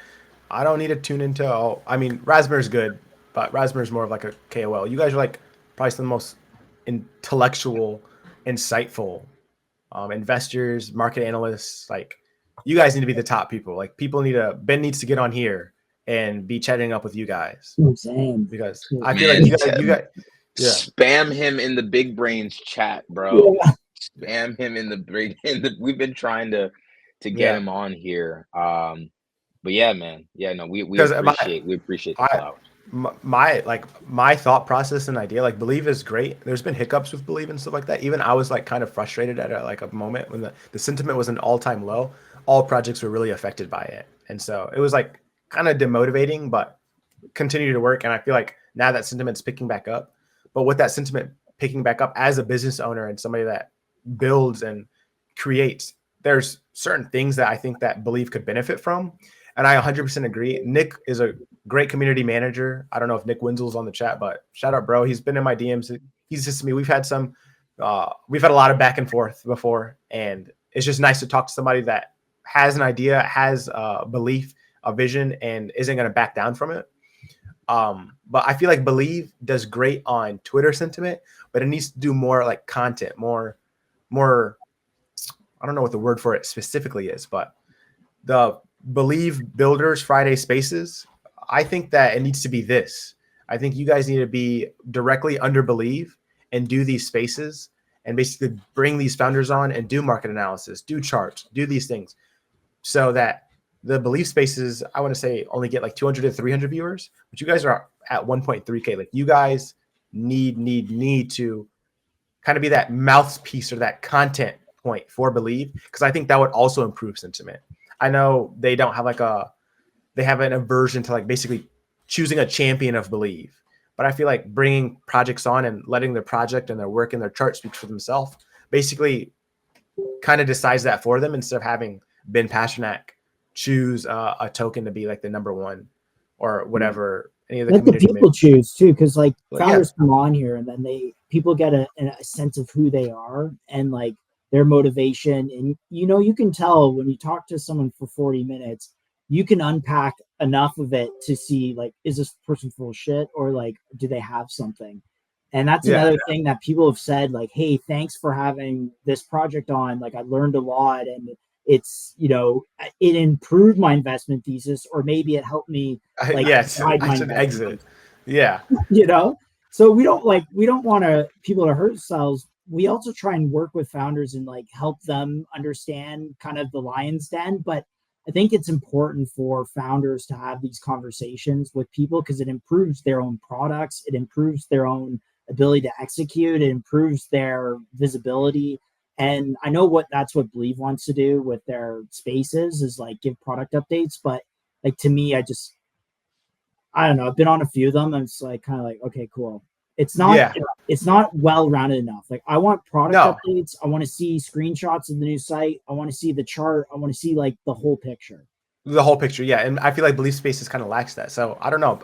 B: I don't need to tune into. I mean, Raspberry's good, but Raspberry's more of like a KOL. You guys are like probably some of the most intellectual, insightful investors, market analysts. Like, you guys need to be the top people. Like, Ben needs to get on here and be chatting up with you guys,
C: Same.
B: because I
A: Man,
B: feel like you guys, yeah.
A: Spam him in the Big Brains chat, bro.
C: Yeah.
A: Spam him in the. We've been trying to get
B: Yeah.
A: him on here. But yeah, man. Yeah, no, we
B: 'Cause
A: appreciate the flowers.
B: my thought process and idea, like, Believe is great. There's been hiccups with Believe and stuff like that. Even I was like kind of frustrated at a moment when the sentiment was an all-time low. All projects were really affected by it, and so it was like kind of demotivating, but continue to work. And I feel like now that sentiment's picking back up. But with that sentiment picking back up, as a business owner and somebody that builds and creates, there's certain things that I think that Believe could benefit from. And I 100% agree. Nick is a great community manager. I don't know if Nick Wenzel's on the chat, but shout out, bro. He's been in my DMs. He's just me. We've had a lot of back and forth before, and it's just nice to talk to somebody that has an idea, has a belief, a vision, and isn't going to back down from it. But I feel like Believe does great on Twitter sentiment, but it needs to do more like content, more. I don't know what the word for it specifically is, but the Believe Builders Friday Spaces, I think that it needs to be this. I think you guys need to be directly under Believe and do these spaces and basically bring these founders on and do market analysis, do charts, do these things, so that the Believe spaces, I want to say, only get like 200 to 300 viewers, but you guys are at 1.3K. Like, you guys need to kind of be that mouthpiece or that content point for Believe, because I think that would also improve sentiment. I know they don't have they have an aversion to like basically choosing a champion of Believe, but I feel like bringing projects on and letting their project and their work and their chart speak for themselves basically kind of decides that for them, instead of having Ben Pasternak choose a token to be like the number one or whatever. Any of the
C: Let the
B: community
C: people choose too, because like founders
B: yeah.
C: come on here and then people get a sense of who they are and like their motivation. And you can tell when you talk to someone for 40 minutes, you can unpack enough of it to see like, is this person full of shit, or like, do they have something? And that's another thing that people have said, like, hey, thanks for having this project on. Like, I learned a lot, and it's, it improved my investment thesis, or maybe it helped me like guide my
B: exit. Yeah.
C: So we don't want people to hurt themselves. We also try and work with founders and like help them understand kind of the lion's den. But I think it's important for founders to have these conversations with people, because it improves their own products. It improves their own ability to execute. It improves their visibility. And I know that's what Believe wants to do with their spaces, is like give product updates. But like, to me, I don't know. I've been on a few of them, and it's like kind of like, okay, cool. It's not well rounded enough. Like, I want product updates. I want to see screenshots of the new site. I want to see the chart. I want to see like the whole picture.
B: Yeah. And I feel like Believe Spaces kind of lacks that. So I don't know.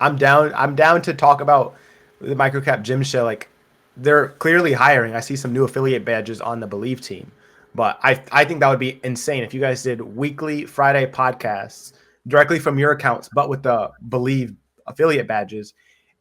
B: I'm down to talk about the Microcap Gym Show. Like, they're clearly hiring. I see some new affiliate badges on the Believe team, but I think that would be insane if you guys did weekly Friday podcasts directly from your accounts, but with the Believe affiliate badges,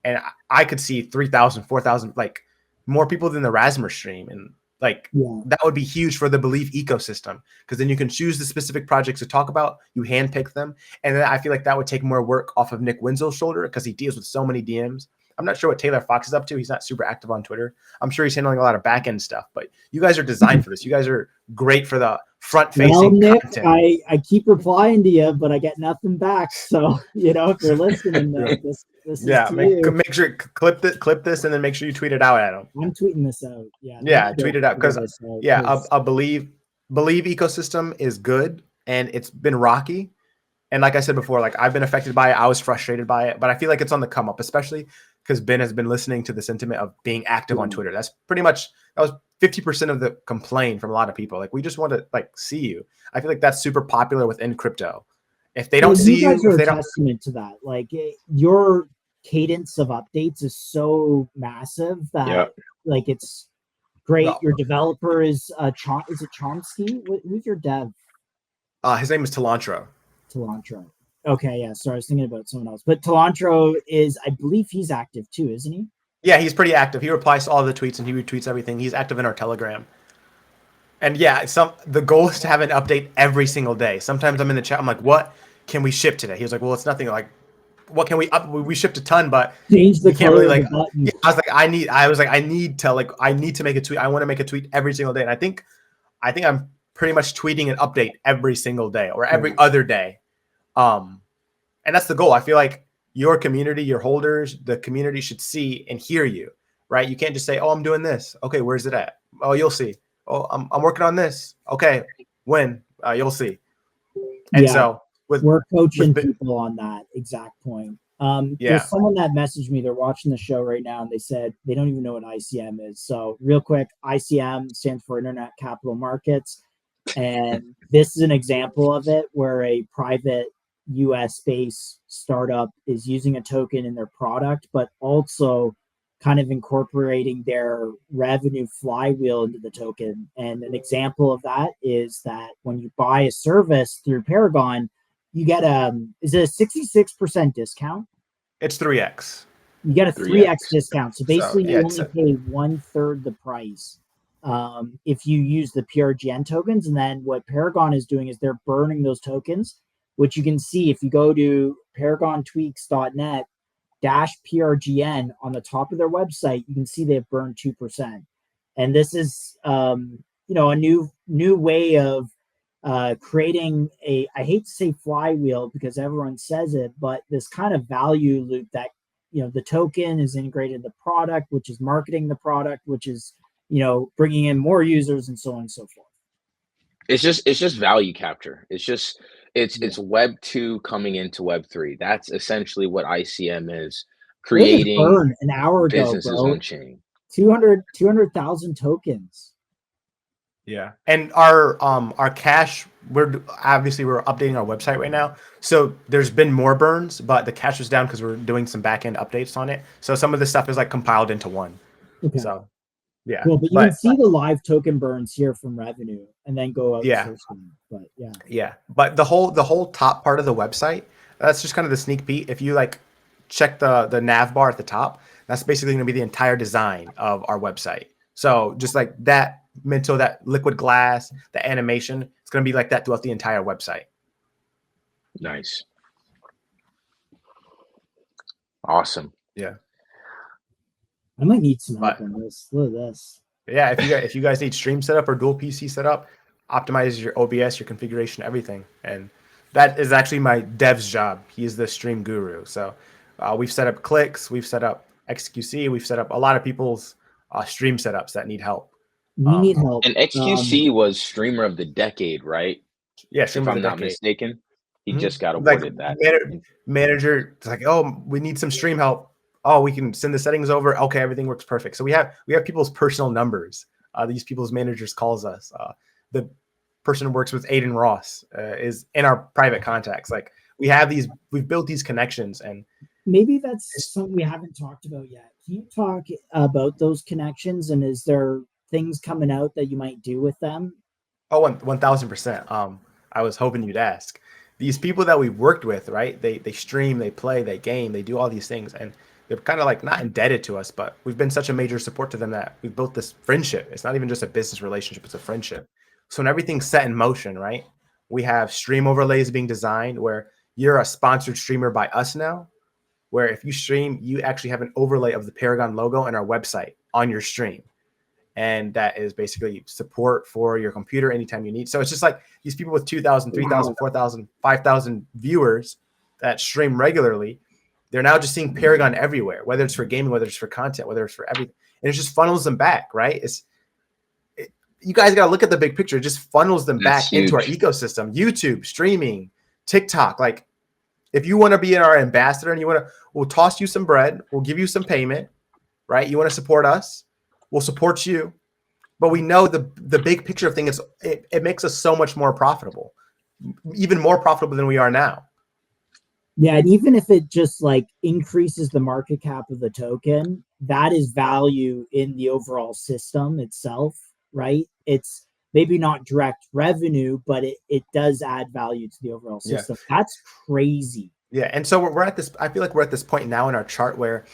B: and I could see 3,000, 4,000, like more people than the Rasmus stream, and like that would be huge for the Believe ecosystem, because then you can choose the specific projects to talk about, you handpick them, and then I feel like that would take more work off of Nick Winslow's shoulder because he deals with so many DMs. I'm not sure what Taylor Fox is up to. He's not super active on Twitter. I'm sure he's handling a lot of back end stuff, but you guys are designed for this. You guys are great for the front facing
C: Nick,
B: content.
C: I keep replying to you, but I get nothing back. So, if you're listening, this is
B: make sure clip this and then make sure you tweet it out at him.
C: I'm tweeting this out.
B: Tweet it out because a believe ecosystem is good, and it's been rocky. And like I said before, like I've been affected by it. I was frustrated by it, but I feel like it's on the come up, especially because Ben has been listening to the sentiment of being active on Twitter. That was 50% of the complaint from a lot of people. Like, we just want to like see you. I feel like that's super popular within crypto. If they don't see you,
C: if they don't, testament to that. Like your cadence of updates is so massive that like it's great. No. Your developer is is it Chomsky? Who's your dev?
B: His name is Tilantro.
C: Okay, yeah. Sorry, I was thinking about someone else. But Tilantro is, I believe he's active too, isn't he?
B: Yeah, he's pretty active. He replies to all the tweets and he retweets everything. He's active in our Telegram. And yeah, the goal is to have an update every single day. Sometimes I'm in the chat, I'm like, what can we ship today? He was like, well, it's nothing. Like, what can we up? We shipped a ton, but
C: change the
B: can't really like. Yeah, I need to make a tweet. I want to make a tweet every single day. And I think I'm pretty much tweeting an update every single day or every other day. And that's the goal. I feel like your community, your holders, the community should see and hear you, right? You can't just say, oh, I'm doing this. Okay, where's it at? Oh, you'll see. Oh, I'm working on this. Okay, when? You'll see. And so
C: we're coaching people on that exact point. There's someone that messaged me. They're watching the show right now, and they said they don't even know what ICM is. So real quick, ICM stands for Internet Capital Markets. And this is an example of it where a private US-based startup is using a token in their product, but also kind of incorporating their revenue flywheel into the token. And an example of that is that when you buy a service through Paragon, you get is it a 66% discount?
B: It's 3x.
C: You get a 3x discount. So basically you only pay 1/3 the price if you use the PRGN tokens. And then what Paragon is doing is they're burning those tokens, which you can see if you go to paragontweaks.net -PRGN on the top of their website, you can see they've burned 2%. And this is, a new way of creating I hate to say flywheel because everyone says it, but this kind of value loop that, the token is integrated in the product, which is marketing the product, which is, bringing in more users and so on and so forth.
A: It's just value capture. It's Web 2 coming into Web 3. That's essentially what ICM is, creating
C: an hour ago,
A: businesses on chain.
C: 200,000 tokens.
B: Yeah. And our cash, we're updating our website right now. So there's been more burns, but the cash was down because we're doing some back-end updates on it. So some of this stuff is like compiled into one. Okay. So yeah.
C: Cool, but you can see the live token burns here from revenue and then go out. But
B: yeah. But the whole top part of the website, that's just kind of the sneak peek. If you like check the nav bar at the top, that's basically going to be the entire design of our website. So just like that Minto, that liquid glass, the animation, it's going to be like that throughout the entire website.
A: Nice. Awesome.
B: Yeah.
C: I might need some help on this. Look at this.
B: Yeah, if you guys need stream setup or dual PC setup, optimize your OBS, your configuration, everything. And that is actually my dev's job. He is the stream guru. So we've set up clicks, we've set up XQC, we've set up a lot of people's stream setups that need help.
C: We need help.
A: And XQC was Streamer of the Decade, right?
B: Yeah,
A: Streamer of the Decade. If I'm not mistaken. He just got awarded that.
B: Manager, it's like, oh, we need some stream help. Oh, we can send the settings over. Okay, everything works perfect. So we have people's personal numbers. These people's managers calls us. The person who works with Aiden Ross is in our private contacts. Like we've built these connections, and
C: maybe that's something we haven't talked about yet. Can you talk about those connections, and is there things coming out that you might do with them?
B: Oh, 1,000%. I was hoping you'd ask. these people that we've worked with, right? They stream, they play, they game, they do all these things, and they're kind of like not indebted to us, but we've been such a major support to them that we've built this friendship. It's not even just a business relationship, it's a friendship. So when everything's set in motion, right? We have stream overlays being designed where you're a sponsored streamer by us now, where if you stream, you actually have an overlay of the Paragon logo and our website on your stream. And that is basically support for your computer anytime you need. So it's just like these people with 2,000, 3,000, 4,000, 5,000 viewers that stream regularly, they're now just seeing Paragon everywhere, whether it's for gaming, whether it's for content, whether it's for everything. And it just funnels them back, right? You guys got to look at the big picture. It just funnels them back into our ecosystem. YouTube, streaming, TikTok. Like, if you want to be our ambassador and we'll toss you some bread, we'll give you some payment, right? You want to support us, we'll support you. But we know the big picture of things, it makes us so much more profitable, even more profitable than we are now.
C: Yeah, and even if it just like increases the market cap of the token, that is value in the overall system itself, right? It's maybe not direct revenue, but it does add value to the overall system. Yeah. That's crazy.
B: Yeah, and so we're at this, I feel like we're at this point now in our chart where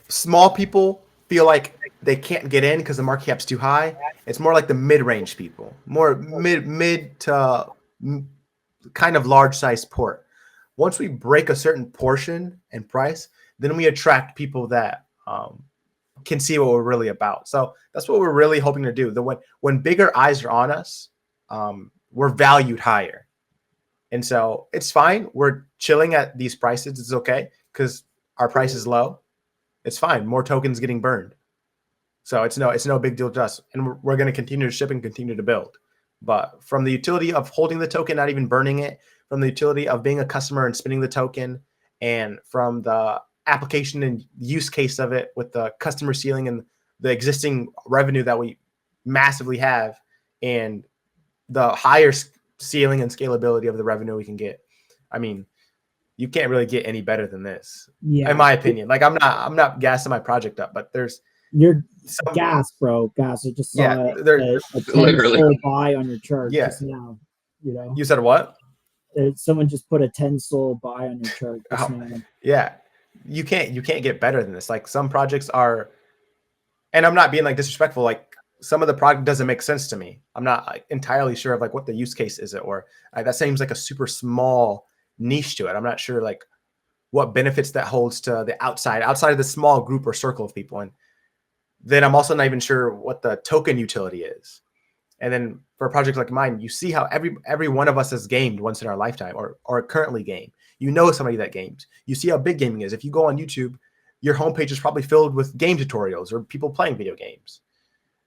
B: small people feel like they can't get in because the market cap's too high. It's more like the mid-range people, more mid to kind of large size port. Once we break a certain portion and price, then we attract people that can see what we're really about. So that's what we're really hoping to do. When bigger eyes are on us, we're valued higher. And so it's fine. We're chilling at these prices. It's okay because our price is low. It's fine. More tokens getting burned. So it's no big deal to us. And we're going to continue to ship and continue to build. But from the utility of holding the token, not even burning it, from the utility of being a customer and spinning the token, and from the application and use case of it with the customer ceiling and the existing revenue that we massively have, and the higher ceiling and scalability of the revenue we can get. I mean, you can't really get any better than this, in my opinion. Like, I'm not gassing my project up, but
C: you're gas, bro. Gas. I just saw a 10 buy on your chart just now. You know,
B: you said what?
C: Someone just put a 10 soul buy on your chart just now.
B: Yeah, you can't get better than this. Like, some projects are, and I'm not being like disrespectful. Like, some of the product doesn't make sense to me. I'm not entirely sure of like what the use case is, or that seems like a super small niche to it. I'm not sure like what benefits that holds to the outside of the small group or circle of people. And then I'm also not even sure what the token utility is. And then for a project like mine, you see how every one of us has gamed once in our lifetime or currently game. You know somebody that games. You see how big gaming is. If you go on YouTube, your homepage is probably filled with game tutorials or people playing video games.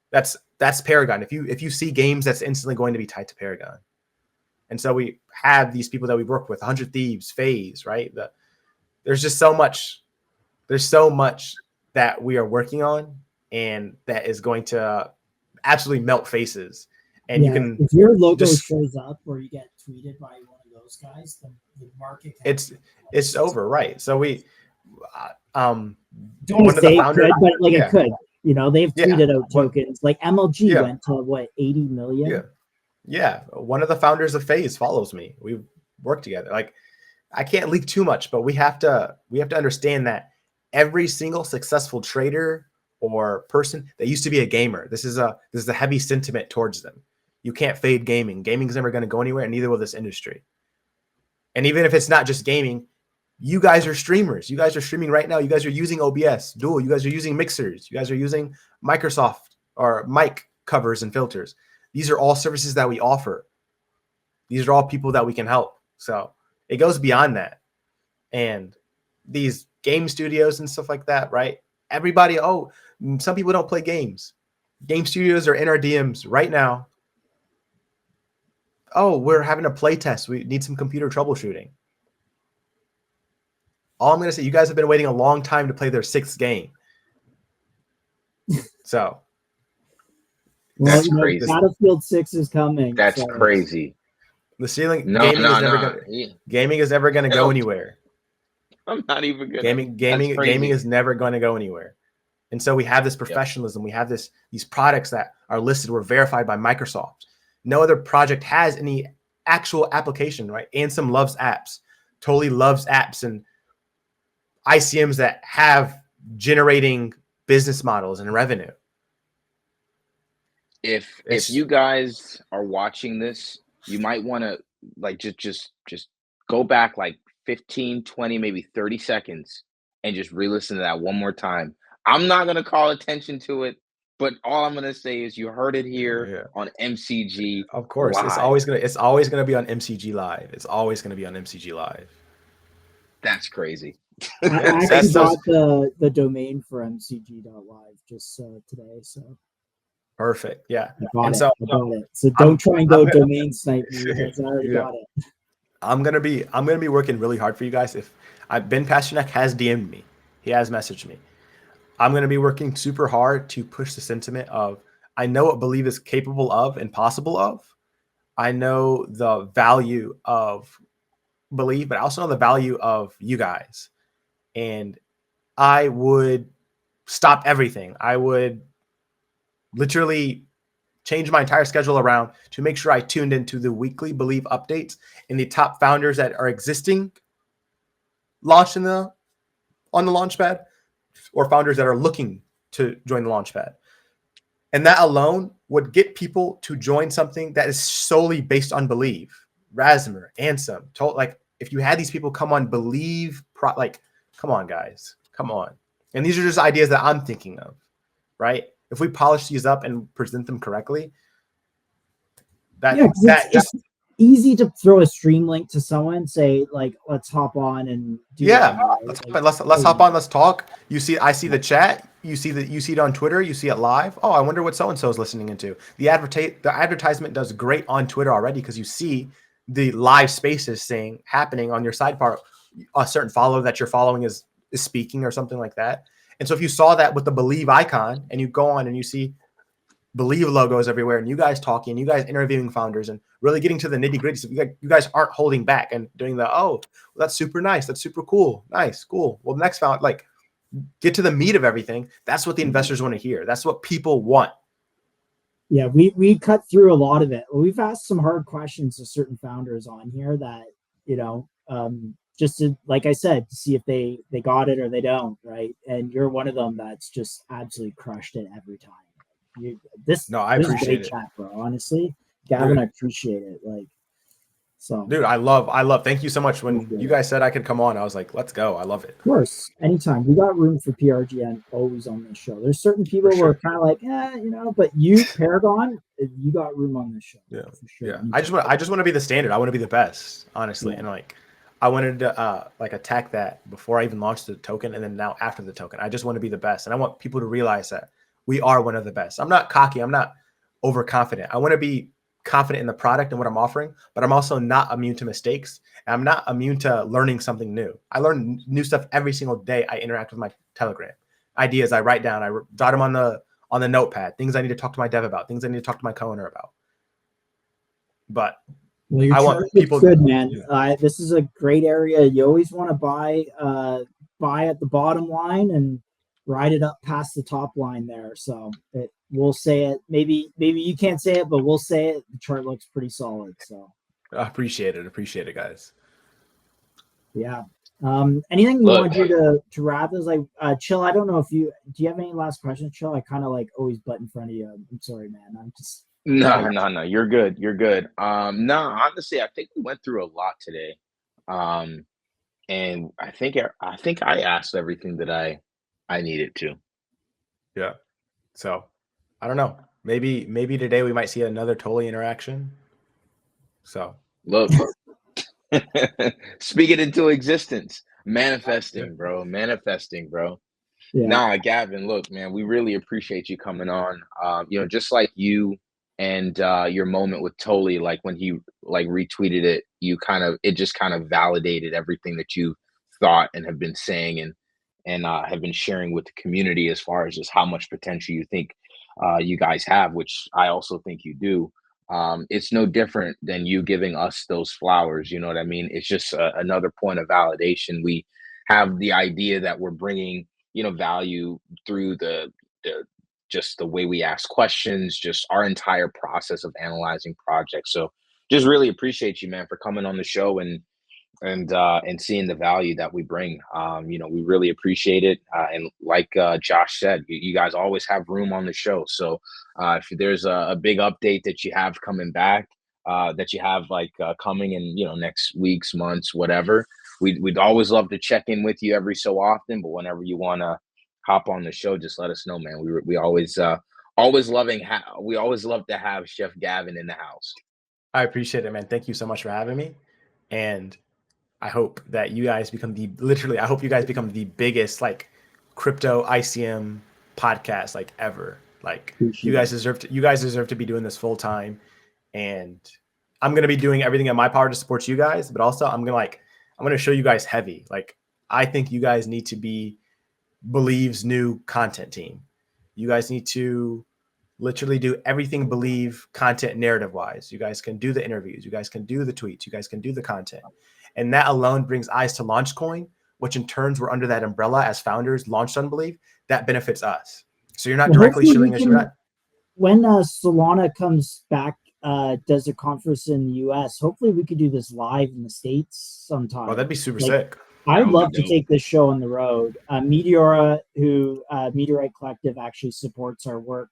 B: That's Paragon. If you see games, that's instantly going to be tied to Paragon. And so we have these people that we work with, 100 Thieves, FaZe, right? There's just so much. There's so much that we are working on, and that is going to absolutely melt faces. And you can,
C: if your logo shows up or you get tweeted by one of those guys, then the market
B: it's over, right? So we
C: don't say it could, but like it could. You know, they've tweeted out tokens. Like MLG went to what, 80 million?
B: Yeah. One of the founders of FaZe follows me. We work together. Like, I can't leak too much, but we have to understand that every single successful trader or person that used to be a gamer, this is a heavy sentiment towards them. You can't fade gaming. Gaming is never going to go anywhere, and neither will this industry. And even if it's not just gaming, you guys are streamers. You guys are streaming right now. You guys are using OBS, Dual. You guys are using mixers. You guys are using Microsoft or mic covers and filters. These are all services that we offer. These are all people that we can help. So it goes beyond that. And these game studios and stuff like that, right? Everybody, some people don't play games. Game studios are in our DMs right now. Oh, we're having a play test. We need some computer troubleshooting. All I'm going to say, you guys have been waiting a long time to play their 6th game. So.
A: That's crazy.
C: Battlefield 6 is coming.
A: That's crazy.
B: The ceiling gaming is never going to go anywhere.
A: I'm not even gonna.
B: Gaming is never going to go anywhere. And so we have this professionalism. We have these products that are listed. We're verified by Microsoft. No other project has any actual application, right? Ansem loves apps. Totally loves apps and ICMs that have generating business models and revenue.
A: If you guys are watching this, you might want to like just go back like 15, 20, maybe 30 seconds and just re-listen to that one more time. I'm not going to call attention to it, but all I'm going to say is you heard it here
B: Yeah.
A: on MCG
B: Of course, it's
A: Live.
B: always gonna be on MCG Live. It's always gonna be on MCG Live.
A: That's crazy.
C: I actually got the domain for mcg.live just today, so
B: perfect. Yeah,
C: I got
B: and
C: it.
B: so
C: I got it. So don't try and go domain snipe me because I already got it.
B: I'm gonna be working really hard for you guys. If Ben Pasternak has DM'd me, he has messaged me. I'm gonna be working super hard to push the sentiment of I know what Believe is capable of and possible of. I know the value of Believe, but I also know the value of you guys. And I would stop everything. I would literally change my entire schedule around to make sure I tuned into the weekly Believe updates and the top founders that are existing launched on the launchpad or founders that are looking to join the launchpad. And that alone would get people to join something that is solely based on Believe. Razmer, Ansem, like if you had these people come on Believe, like, come on, guys, come on. And these are just ideas that I'm thinking of, right? If we polish these up and present them correctly,
C: it's easy to throw a stream link to someone, say like, let's hop on and do
B: yeah,
C: that,
B: let's hop on, let's talk. I see the chat, you see it on Twitter, you see it live. Oh, I wonder what so and so is listening into. The advertisement does great on Twitter already because you see the live spaces happening on your sidebar. A certain follower that you're following is speaking or something like that. And so if you saw that with the Believe icon and you go on and you see Believe logos everywhere and you guys talking, you guys interviewing founders and really getting to the nitty gritty. So you guys aren't holding back and doing that's super nice. That's super cool. Nice, cool. Well, next like get to the meat of everything. That's what the investors want to hear. That's what people want.
C: Yeah, we cut through a lot of it. We've asked some hard questions to certain founders on here that, just to, like I said, to see if they got it or they don't, right? And you're one of them that's just absolutely crushed it every time.
B: I appreciate it,
C: chat, bro. Honestly, Gavin, dude, I appreciate it. Like, so,
B: dude, I love. Thank you so much. When you guys said I could come on, I was like, let's go. I love it.
C: Of course, anytime. We got room for PRGN always on this show. There's certain people who are kind of like, but you, Paragon, you got room on this show.
B: Yeah,
C: for sure.
B: Yeah. Anytime. I just want to be the standard. I want to be the best, honestly, and like. I wanted to attack that before I even launched the token, and then now after the token. I just want to be the best, and I want people to realize that we are one of the best. I'm not cocky. I'm not overconfident. I want to be confident in the product and what I'm offering, but I'm also not immune to mistakes. And I'm not immune to learning something new. I learn new stuff every single day. I interact with my Telegram. Ideas I write down. I jot them on the notepad. Things I need to talk to my dev about. Things I need to talk to my co-owner about. But
C: well, I want people good, man. Yeah. This is a great area. You always want to buy at the bottom line and ride it up past the top line there. So we'll say it. Maybe you can't say it, but we'll say it. The chart looks pretty solid. So
B: I appreciate it, guys.
C: Yeah. Anything you want to wrap is like Chill. I don't know if do you have any last questions, Chill? I kind of like always butt in front of you. I'm sorry, man. I'm just.
A: No. You're good. No, honestly, I think we went through a lot today. And I think I asked everything that I needed to.
B: Yeah. So I don't know. Maybe today we might see another Tolly interaction. So
A: look, speak it into existence. Manifesting, bro. Yeah. Nah, Gavin, look, man, we really appreciate you coming on. Just like you and your moment with Tolly, like when he like retweeted it, it just kind of validated everything that you thought and have been saying and have been sharing with the community as far as just how much potential you think you guys have, which I also think you do. It's no different than you giving us those flowers. You know what I mean? It's just another point of validation. We have the idea that we're bringing, value through just the way we ask questions, just our entire process of analyzing projects. So just really appreciate you, man, for coming on the show and seeing the value that we bring. We really appreciate it. And like Josh said, you guys always have room on the show. So if there's a big update that you have coming back, that you have like coming in, next weeks, months, whatever, we'd always love to check in with you every so often. But whenever you want to hop on the show, just let us know, man. We always we always love to have Chef Gavin in the house.
B: I appreciate it, man. Thank you so much for having me. And I hope that you guys become I hope you guys become the biggest like crypto ICM podcast like ever. Like you guys deserve to be doing this full time. And I'm going to be doing everything in my power to support you guys, but also I'm going to show you guys heavy. Like I think you guys need to be Believe's new content team. You guys need to literally do everything Believe content narrative wise. You guys can do the interviews. You guys can do the tweets. You guys can do the content. And that alone brings eyes to Launchcoin, which in turns we're under that umbrella as founders launched on Believe. That benefits us. So you're not directly shilling us.
C: When Solana comes back, does a conference in the US, hopefully we could do this live in the States sometime.
B: Oh, that'd be super sick.
C: I would love to take this show on the road. Meteora, who Meteorite Collective actually supports our work,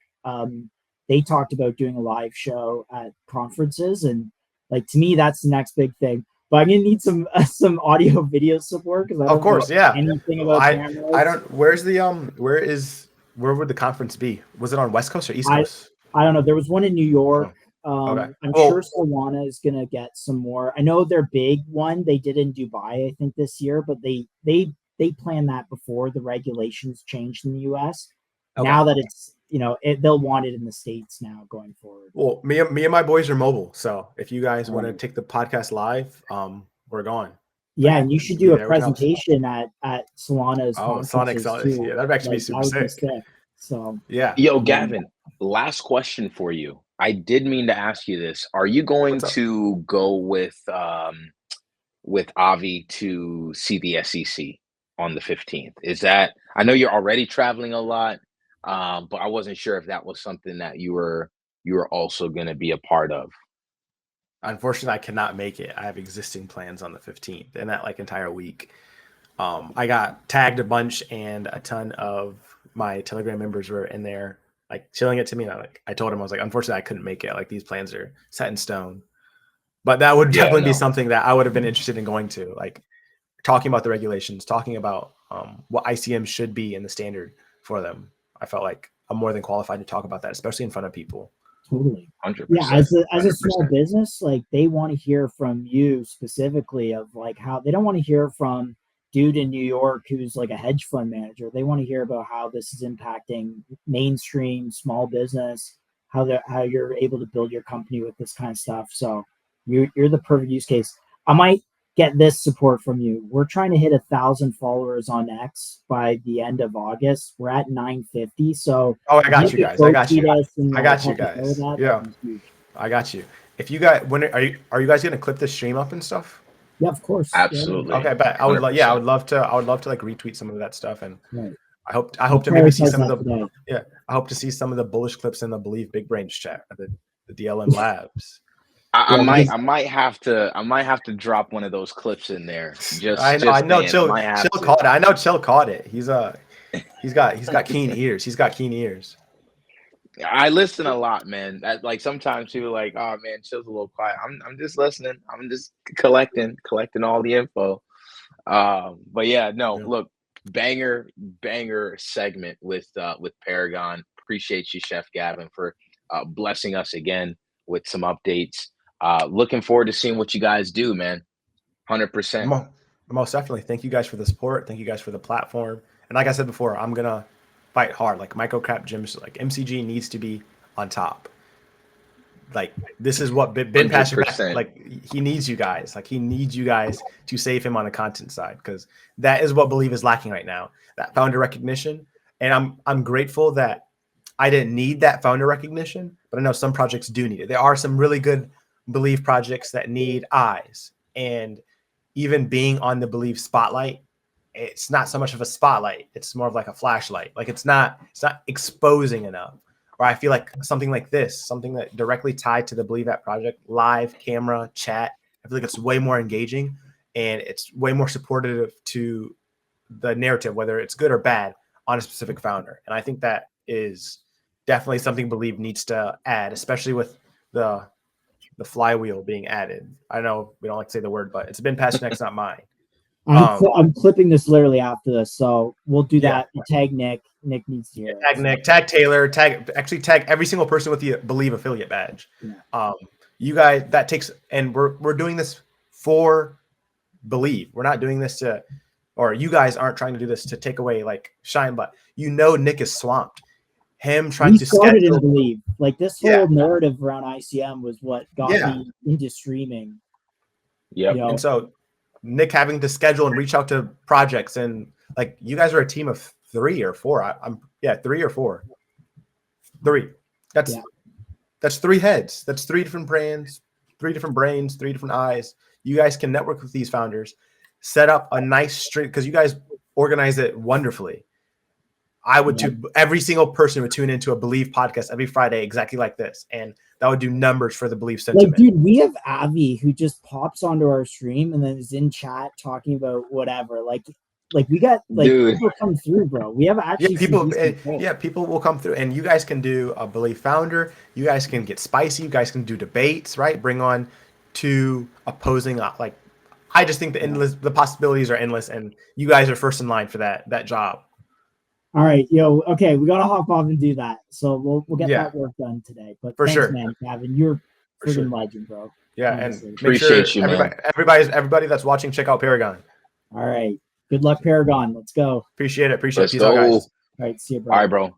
C: they talked about doing a live show at conferences, and like to me, that's the next big thing. But I'm gonna need some audio video support because I don't know anything about cameras.
B: I don't. Where's the where would the conference be? Was it on West Coast or East Coast?
C: I don't know. There was one in New York.
B: Okay.
C: I'm sure Solana is gonna get some more. I know their big one they did in Dubai, I think this year, but they planned that before the regulations changed in the US. Okay. Now that it's they'll want it in the States now going forward.
B: Well, me and my boys are mobile, so if you guys want to take the podcast live, we're going.
C: Yeah, and you should do a presentation at Solana's
B: Sonic,
C: too.
B: Yeah, that'd actually be super sick.
C: So
A: yeah. Yo, Gavin, last question for you. I did mean to ask you this. Are you going to go with Avi to see the SEC on the 15th? Is that, I know you're already traveling a lot. But I wasn't sure if that was something that you were also going to be a part of.
B: Unfortunately, I cannot make it. I have existing plans on the 15th and that like entire week. I got tagged a bunch and a ton of my Telegram members were in there like chilling it to me. And I told him, I was like, unfortunately, I couldn't make it. Like these plans are set in stone. But that would definitely be something that I would have been interested in going to, like talking about the regulations, talking about what ICM should be in the standard for them. I felt like I'm more than qualified to talk about that, especially in front of people.
C: Totally.
A: 100%.
C: Yeah, as a small business, like they want to hear from you specifically of like how they don't want to hear from dude in New York who's like a hedge fund manager. They want to hear about how this is impacting mainstream small business, how you're able to build your company with this kind of stuff. So you're the perfect use case. I might get this support from you. We're trying to hit 1,000 followers on X by the end of August. We're at 950. So
B: I got you guys. I got you guys. Yeah, I got you. If you guys, when are you guys gonna clip this stream up and stuff?
C: Yeah, of course.
A: Absolutely.
B: Okay, but I would love to like retweet some of that stuff, and I hope to maybe see some of the I hope to see some of the bullish clips in the Believe Big Brains chat, the DLM Labs.
A: I might have to drop one of those clips in there.
B: I know. Chill caught it. I know Chill caught it. He's got keen ears. He's got keen ears.
A: I listen a lot, man. That like sometimes people are like, oh man, Chill's a little quiet. I'm just listening. I'm just collecting all the info. But yeah, no, look, banger segment with Paragon. Appreciate you, Chef Gavin, for blessing us again with some updates. Looking forward to seeing what you guys do, man. 100%.
B: Most definitely. Thank you guys for the support. Thank you guys for the platform. And like I said before, I'm gonna fight hard. Like microcap gyms, like MCG needs to be on top. Like this is what Ben Pastor, like he needs you guys. Like he needs you guys to save him on the content side, because that is what Believe is lacking right now. That founder recognition. And I'm grateful that I didn't need that founder recognition, but I know some projects do need it. There are some really good Believe projects that need eyes, and even being on the Believe spotlight, it's not so much of a spotlight. It's more of like a flashlight. Like it's not exposing enough. or I feel like something like this, something that directly tied to the Believe That project, live camera chat. I feel like it's way more engaging and it's way more supportive to the narrative, whether it's good or bad, on a specific founder. And I think that is definitely something Believe needs to add, especially with the flywheel being added. I know we don't like to say the word, but it's been past next, not mine.
C: I'm clipping this literally after this, so we'll do
B: Yeah.
C: that. Tag Nick. Nick needs to hear it.
B: Tag Nick, tag Taylor, tag every single person with the Believe affiliate badge.
C: Yeah.
B: You guys, that takes, and we're doing this for Believe. We're not doing this to, or you guys aren't trying to do this to take away like shine, but Nick is swamped. Him trying
C: We
B: to
C: started
B: schedule,
C: in Believe. Like this whole narrative around ICM was what got me into streaming.
A: Yep.
C: You know?
B: And so Nick having to schedule and reach out to projects, and like you guys are a team of 3 or 4. I'm 3 or 4. 3. That's 3 heads. That's 3 different brands, 3 different brains, 3 different eyes. You guys can network with these founders, set up a nice stream because you guys organize it wonderfully. I would every single person would tune into a Believe podcast every Friday exactly like this, and that would do numbers for the Believe sentiment.
C: Like, dude, we have Avi who just pops onto our stream and then is in chat talking about whatever. Like we got people come through, bro. We have actually
B: people will come through, and you guys can do a Believe founder. You guys can get spicy. You guys can do debates, right? Bring on 2 opposing I just think the possibilities are endless, and you guys are first in line for that job.
C: All right, okay, we gotta hop off and do that. So we'll get that work done today. But thanks, man, Gavin, you're freaking legend, bro.
B: Yeah,
C: honestly.
B: And
A: appreciate you, man.
B: Everybody that's watching, check out Paragon.
C: All right, good luck, Paragon. Let's go.
B: Appreciate it.
A: Let's
B: Peace
A: go.
B: out, guys.
C: All right, see you, bro.
A: All right, bro.